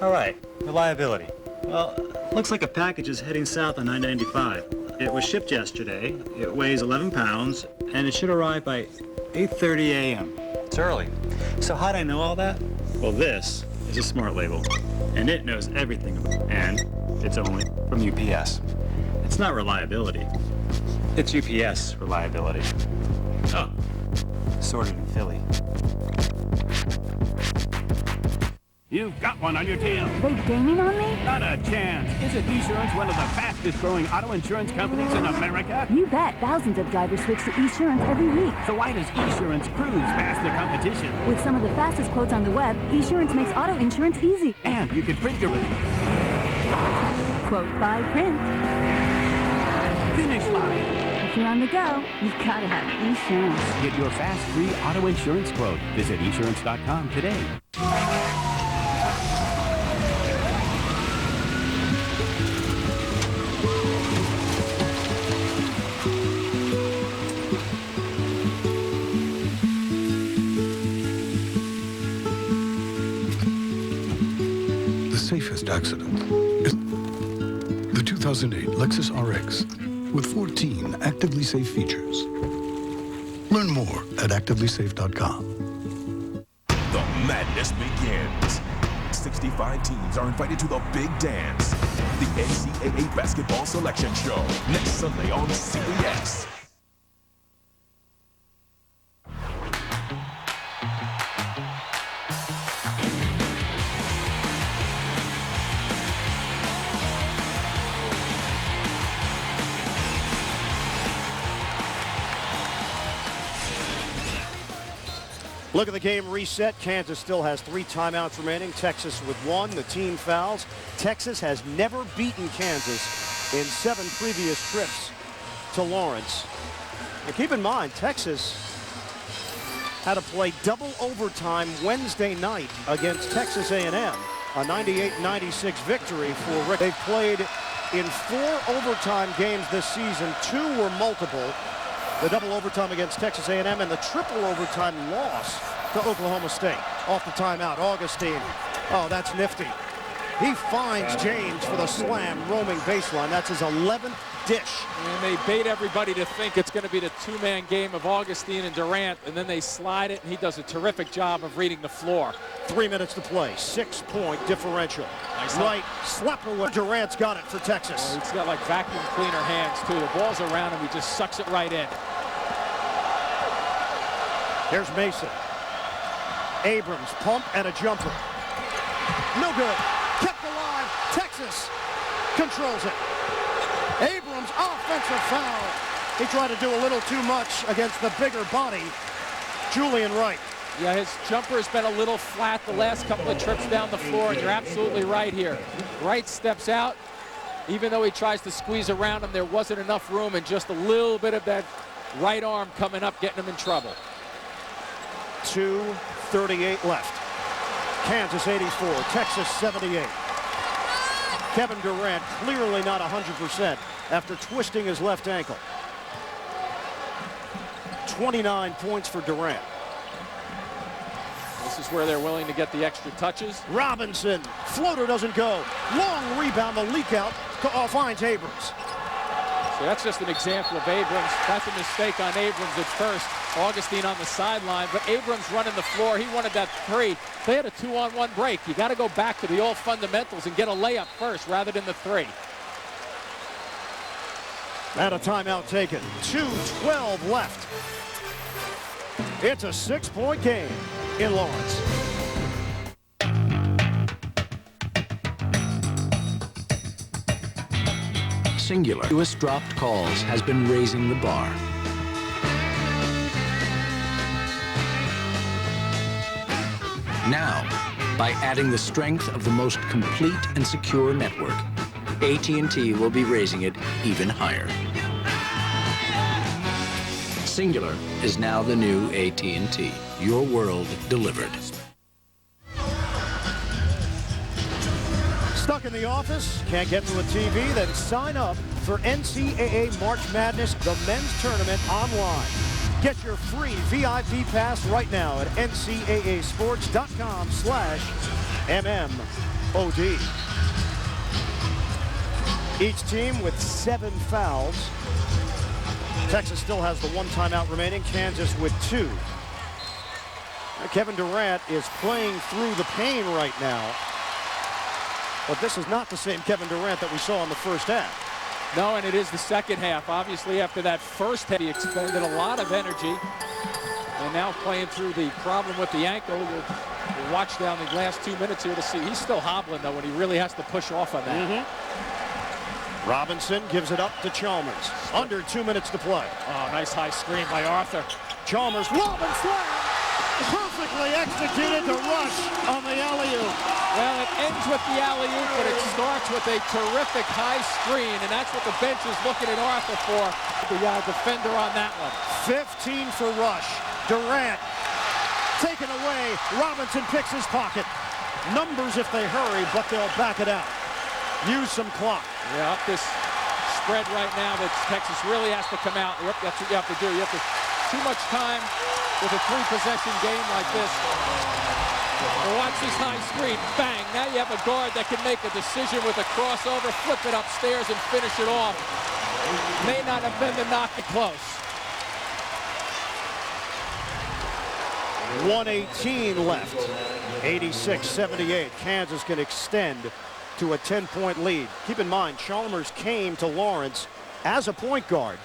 All right, reliability. Well, looks like a package is heading south on I-95. It was shipped yesterday, it weighs 11 pounds, and it should arrive by 8:30 a.m. It's early. So how'd I know all that? Well, this is a smart label, and it knows everything about it. And it's only from UPS. It's not reliability. It's UPS reliability. Oh, sorted in Philly. You've got one on your tail. They gaming on me? Not a chance. Isn't Esurance one of the fastest growing auto insurance companies in America? You bet. Thousands of drivers switch to Esurance every week. So why does Esurance cruise past the competition? With some of the fastest quotes on the web, Esurance makes auto insurance easy. And you can print your quote by print. Finish line. If you're on the go, you've got to have Esurance. Get your fast, free auto insurance quote. Visit Esurance.com today. Safest accident is the 2008 Lexus RX with 14 actively safe features. Learn more at activelysafe.com. The madness begins. 65 teams are invited to the big dance. The NCAA Basketball Selection Show next Sunday on CBS. Look at the game reset. Kansas still has 3 timeouts remaining. Texas with 1. The team fouls. Texas has never beaten Kansas in 7 previous trips to Lawrence. And keep in mind, Texas had to play double overtime Wednesday night against Texas A&M, a 98-96 victory for Rick. They've played in 4 overtime games this season. 2 were multiple. The double overtime against Texas A&M and the triple overtime loss to Oklahoma State. Off the timeout, Augustine. Oh, that's nifty. He finds James for the slam, roaming baseline. That's his 11th dish. And they bait everybody to think it's going to be the 2-man game of Augustine and Durant, and then they slide it, and he does a terrific job of reading the floor. 3 minutes to play, 6-point differential. Nice right, slap away. Durant's got it for Texas. Well, he's got like vacuum cleaner hands, too. The ball's around him, he just sucks it right in. Here's Mason. Abrams, pump and a jumper. No good. Kept alive. Texas controls it. Abrams, offensive foul. He tried to do a little too much against the bigger body, Julian Wright. Yeah, his jumper has been a little flat the last couple of trips down the floor, and you're absolutely right here. Wright steps out. Even though he tries to squeeze around him, there wasn't enough room, and just a little bit of that right arm coming up, getting him in trouble. 2:38 left. Kansas 84, Texas 78. Kevin Durant clearly not 100% after twisting his left ankle. 29 points for Durant. This is where they're willing to get the extra touches. Robinson, floater doesn't go. Long rebound, the leak out, finds Abrams. So that's just an example of Abrams. That's a mistake on Abrams at first. Augustine on the sideline, but Abrams running the floor. He wanted that 3. They had a 2-on-1 break. You got to go back to the old fundamentals and get a layup first rather than the 3. And a timeout taken. 2:12 left. It's a 6-point game in Lawrence. Singular. US dropped calls has been raising the bar. Now, by adding the strength of the most complete and secure network, AT&T will be raising it even higher. Singular is now the new AT&T. Your world delivered. Stuck in the office? Can't get to a TV? Then sign up for NCAA March Madness, the men's tournament online. Get your free VIP pass right now at ncaasports.com/MMOD. Each team with 7 fouls. Texas still has the 1 timeout remaining. Kansas with 2. Kevin Durant is playing through the pain right now. But this is not the same Kevin Durant that we saw in the first half. No, and it is the second half. Obviously, after that first half, he expended a lot of energy. And now playing through the problem with the ankle. We'll watch down the last 2 minutes here to see. He's still hobbling, though, when he really has to push off on that. Robinson gives it up to Chalmers. Under 2 minutes to play. Oh, nice high screen by Arthur. Chalmers, lob and slam. Perfectly executed the rush on the alley-oop. Well, it ends with the alley-oop, but it starts with a terrific high screen, and that's what the bench is looking at Arthur for. The defender on that one. 15 for Rush. Durant taken away. Robinson picks his pocket. Numbers if they hurry, but they'll back it out. Use some clock. Yeah, up this spread right now that Texas really has to come out. Yep, that's what you have to do. You have to too much time with a 3-possession game like this. Well, watch this high screen. Bang. Now you have a guard that can make a decision with a crossover, flip it upstairs, and finish it off. May not have been the knock it close. 1:18 left. 86-78. Kansas can extend to a 10-point lead. Keep in mind, Chalmers came to Lawrence as a point guard,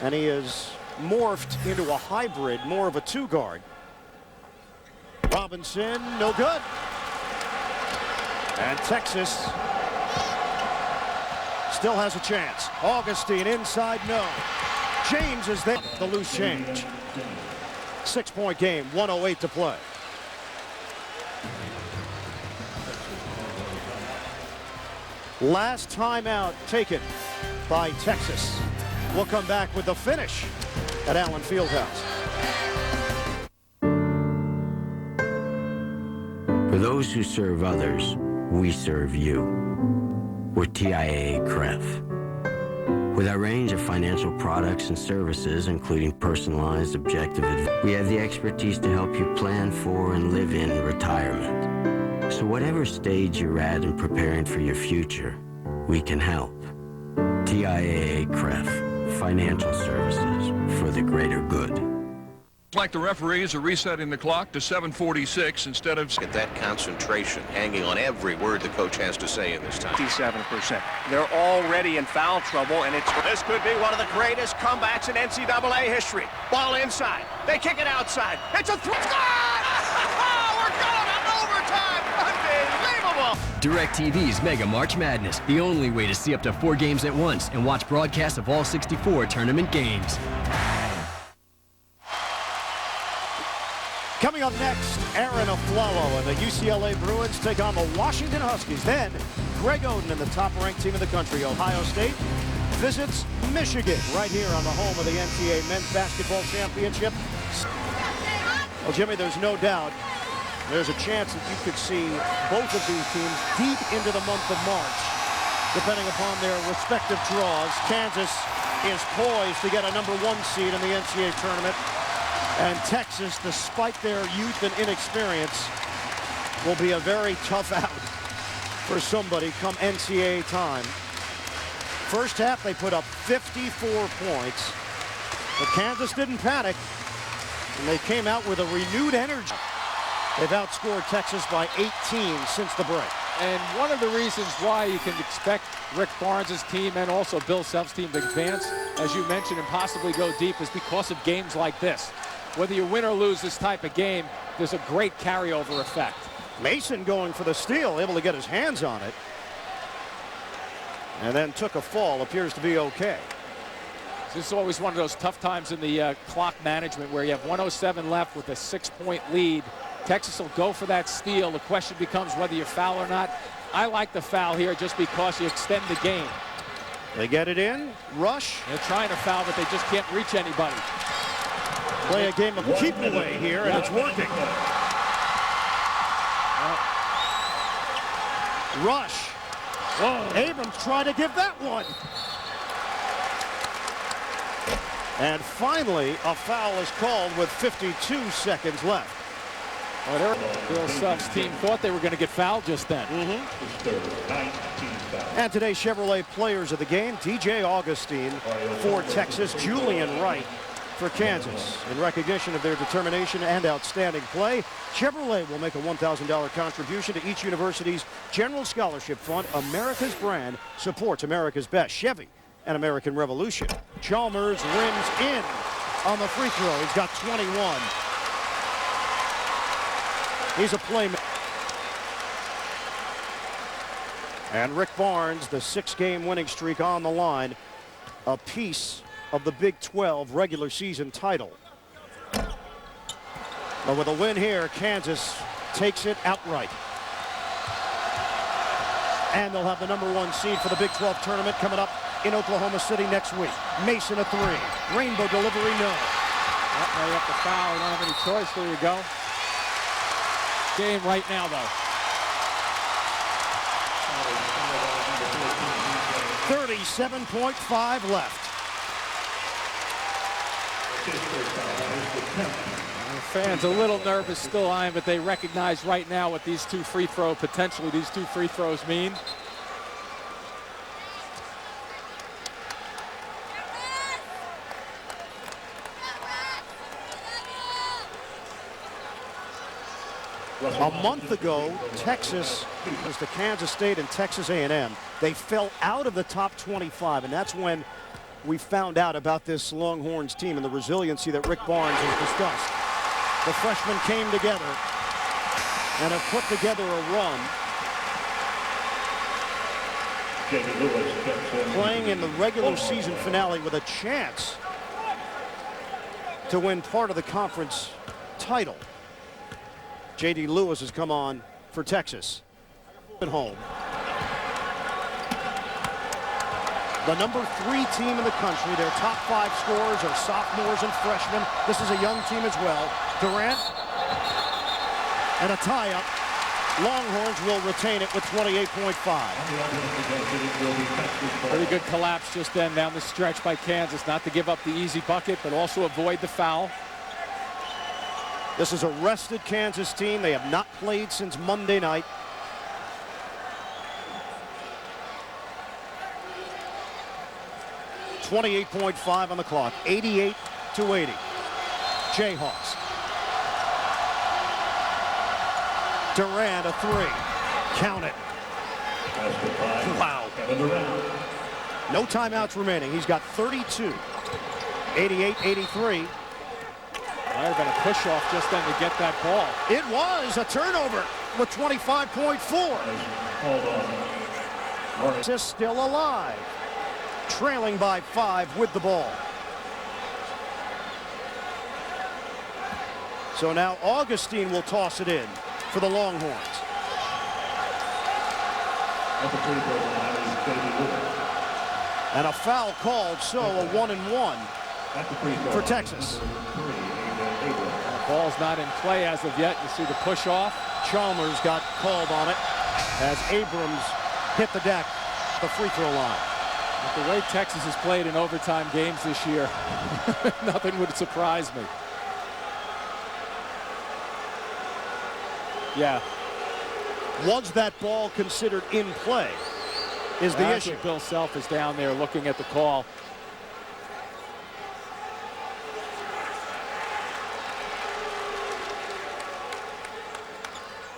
and he is morphed into a hybrid, more of a 2-guard. Robinson, no good. And Texas still has a chance. Augustine inside, no. James is there, the loose change. 6-point game, 1:08 to play. Last timeout taken by Texas. We'll come back with the finish at Allen Fieldhouse. those who serve others, we serve you. We're TIAA CREF. With our range of financial products and services, including personalized objective advice, we have the expertise to help you plan for and live in retirement. So whatever stage you're at in preparing for your future, we can help. TIAA CREF, financial services for the greater good. Like the referees are resetting the clock to 7:46 instead of... Get that concentration hanging on every word the coach has to say in this time. 57%. They're already in foul trouble, and this could be one of the greatest comebacks in NCAA history. Ball inside. They kick it outside. It's a throw. We're going to overtime. Unbelievable. DirecTV's Mega March Madness, the only way to see up to 4 games at once and watch broadcasts of all 64 tournament games. Coming up next, Aaron Aflalo and the UCLA Bruins take on the Washington Huskies. Then, Greg Oden and the top-ranked team in the country, Ohio State, visits Michigan right here on the home of the NCAA Men's Basketball Championship. Well, Jimmy, there's no doubt there's a chance that you could see both of these teams deep into the month of March, depending upon their respective draws. Kansas is poised to get a #1 seed in the NCAA tournament. And Texas, despite their youth and inexperience, will be a very tough out for somebody come NCAA time. First half, they put up 54 points, but Kansas didn't panic, and they came out with a renewed energy. They've outscored Texas by 18 since the break. And one of the reasons why you can expect Rick Barnes' team and also Bill Self's team to advance, as you mentioned, and possibly go deep, is because of games like this. Whether you win or lose this type of game, there's a great carryover effect. Mason going for the steal, able to get his hands on it. And then took a fall, appears to be okay. This is always one of those tough times in the clock management where you have 1:07 left with a 6-point lead. Texas will go for that steal. The question becomes whether you foul or not. I like the foul here just because you extend the game. They get it in, rush. They're trying to foul, but they just can't reach anybody. Play a game of keep away here, and it's working. Rush. Whoa. Abrams trying to give that one. And finally, a foul is called with 52 seconds left. Well, Bill Self's team thought they were going to get fouled just then. And today's Chevrolet players of the game, DJ Augustine for Texas, Julian Wright for Kansas. In recognition of their determination and outstanding play, Chevrolet will make a $1,000 contribution to each university's General Scholarship Fund. America's brand supports America's best. Chevy and American Revolution. Chalmers rims in on the free throw. He's got 21. He's a playmaker. And Rick Barnes, the 6-game winning streak on the line, a piece of the Big 12 regular season title. But with a win here, Kansas takes it outright. And they'll have the #1 seed for the Big 12 tournament coming up in Oklahoma City next week. Mason a 3. Rainbow delivery, no. Now you have to foul. You don't have any choice. There you go. Game right now, though. 37.5 left. The fans a little nervous still, Ian, but they recognize right now what these two free throws mean. A month ago, Texas was to Kansas State and Texas A&M. They fell out of the top 25, and that's when we found out about this Longhorns team and the resiliency that Rick Barnes has discussed. The freshmen came together and have put together a run, playing in the regular season finale with a chance to win part of the conference title. J.D. Lewis has come on for Texas at home. The #3 team in the country. Their top 5 scorers are sophomores and freshmen. This is a young team as well. Durant and a tie-up. Longhorns will retain it with 28.5. Pretty good collapse just then down the stretch by Kansas. Not to give up the easy bucket, but also avoid the foul. This is a rested Kansas team. They have not played since Monday night. .5 on the clock, 88-80. Jayhawks. Durant, a three. Count it. Wow. No timeouts remaining. He's got 32. 88-83. Might have been a push-off just then to get that ball. It was a turnover with 25.4. Just still alive. Trailing by 5 with the ball. So now Augustine will toss it in for the Longhorns. And a foul called, so a 1-and-1 for Texas. Ball's not in play as of yet. You see the push off. Chalmers got called on it as Abrams hit the deck, the free throw line. With the way Texas has played in overtime games this year, nothing would surprise me. Yeah. Was that ball considered in play is the issue. Bill Self is down there looking at the call.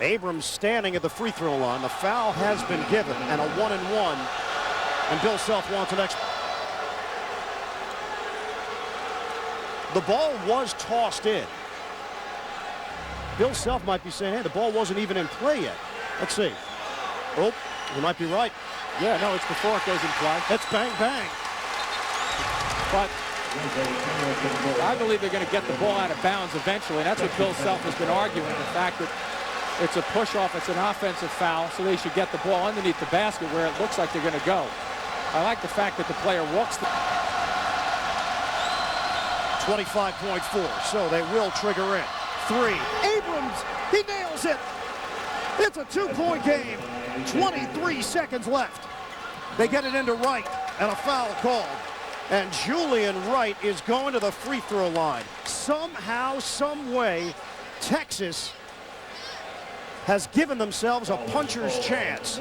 Abrams standing at the free throw line. The foul has been given and a 1-and-1. And Bill Self wants an extra. The ball was tossed in. Bill Self might be saying, hey, the ball wasn't even in play yet. Let's see. Oh, you might be right. Yeah, no, it's before it goes in play. It's bang, bang. But I believe they're going to get the ball out of bounds eventually. And that's what Bill Self has been arguing, the fact that it's a push-off, it's an offensive foul, so they should get the ball underneath the basket where it looks like they're going to go. I like the fact that the player walks the 25.4, so they will trigger it. 3. Abrams, he nails it. It's a 2-point game. 23 seconds left. They get it into Wright, and a foul called. And Julian Wright is going to the free throw line. Somehow, some way, Texas has given themselves a puncher's chance.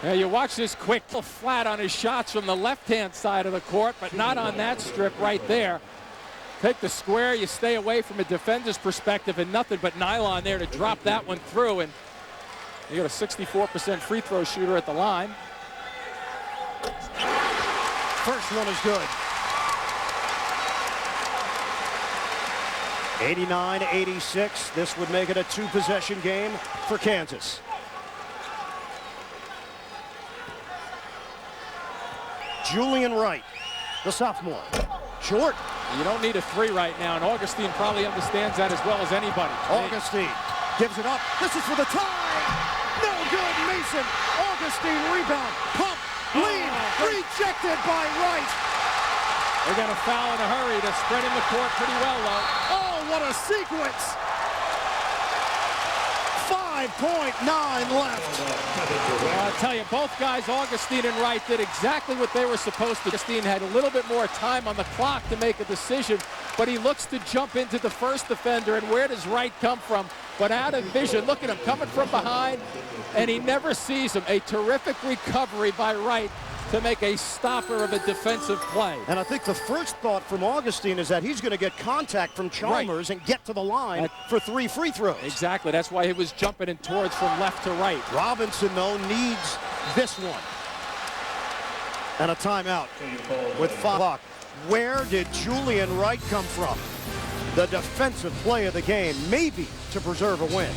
Now you watch this quick flat on his shots from the left-hand side of the court, but not on that strip right there. Take the square, you stay away from a defender's perspective, and nothing but nylon there to drop that one through. And you got a 64% free throw shooter at the line. First one is good. 89-86. This would make it a 2-possession game for Kansas. Julian Wright, the sophomore. Short. You don't need a 3 right now, and Augustine probably understands that as well as anybody. Augustine gives it up. This is for the tie. No good, Mason. Augustine rebound. Pump, lead, rejected by Wright. They got a foul in a hurry. They're spreading the court pretty well, though. Oh, what a sequence. 5.9 left. Well, I'll tell you, both guys, Augustine and Wright, did exactly what they were supposed to. Augustine had a little bit more time on the clock to make a decision, but he looks to jump into the first defender, and where does Wright come from? But out of vision, look at him coming from behind, and he never sees him. A terrific recovery by Wright to make a stopper of a defensive play. And I think the first thought from Augustine is that he's going to get contact from Chalmers and get to the line for 3 free throws. Exactly. That's why he was jumping in towards from left to right. Robinson, though, needs this one. And a timeout with 5 o'clock. Where did Julian Wright come from? The defensive play of the game, maybe to preserve a win.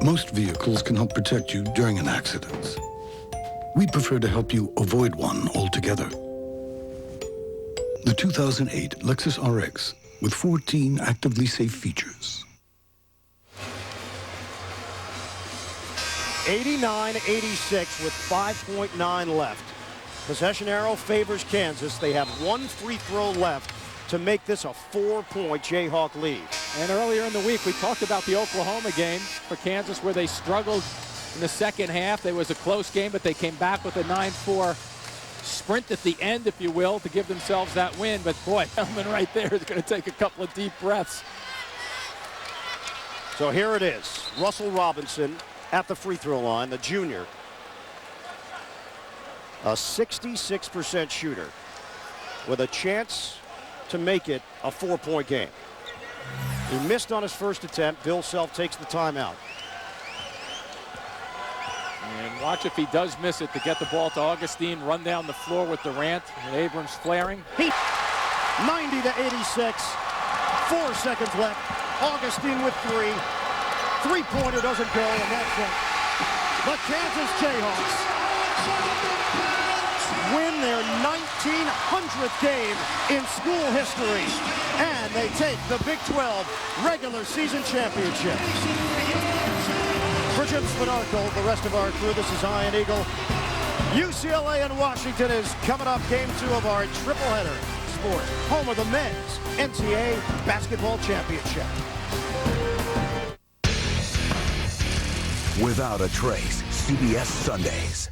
Most vehicles can help protect you during an accident. We prefer to help you avoid one altogether. The 2008 Lexus RX with 14 actively safe features. 89-86 with 5.9 left. Possession arrow favors Kansas. They have one free throw left to make this a 4-point Jayhawk lead. And earlier in the week, we talked about the Oklahoma game for Kansas where they struggled in the second half. It was a close game, but they came back with a 9-4 sprint at the end, if you will, to give themselves that win. But boy, Hellman right there is going to take a couple of deep breaths. So here it is. Russell Robinson at the free throw line, the junior. A 66% shooter with a chance to make it a 4-point game. He missed on his first attempt. Bill Self takes the timeout. And watch if he does miss it to get the ball to Augustine, run down the floor with Durant and Abrams flaring. 90-86, 4 seconds left. Augustine with 3. Three-pointer doesn't go, and that's it. The Kansas Jayhawks win their 1900th game in school history, and they take the Big 12 regular season championship. For Jim Spanarkel, the rest of our crew, this is Ian Eagle. UCLA and Washington is coming up game 2 of our tripleheader sports, home of the men's NCAA basketball championship. Without a trace, CBS Sundays.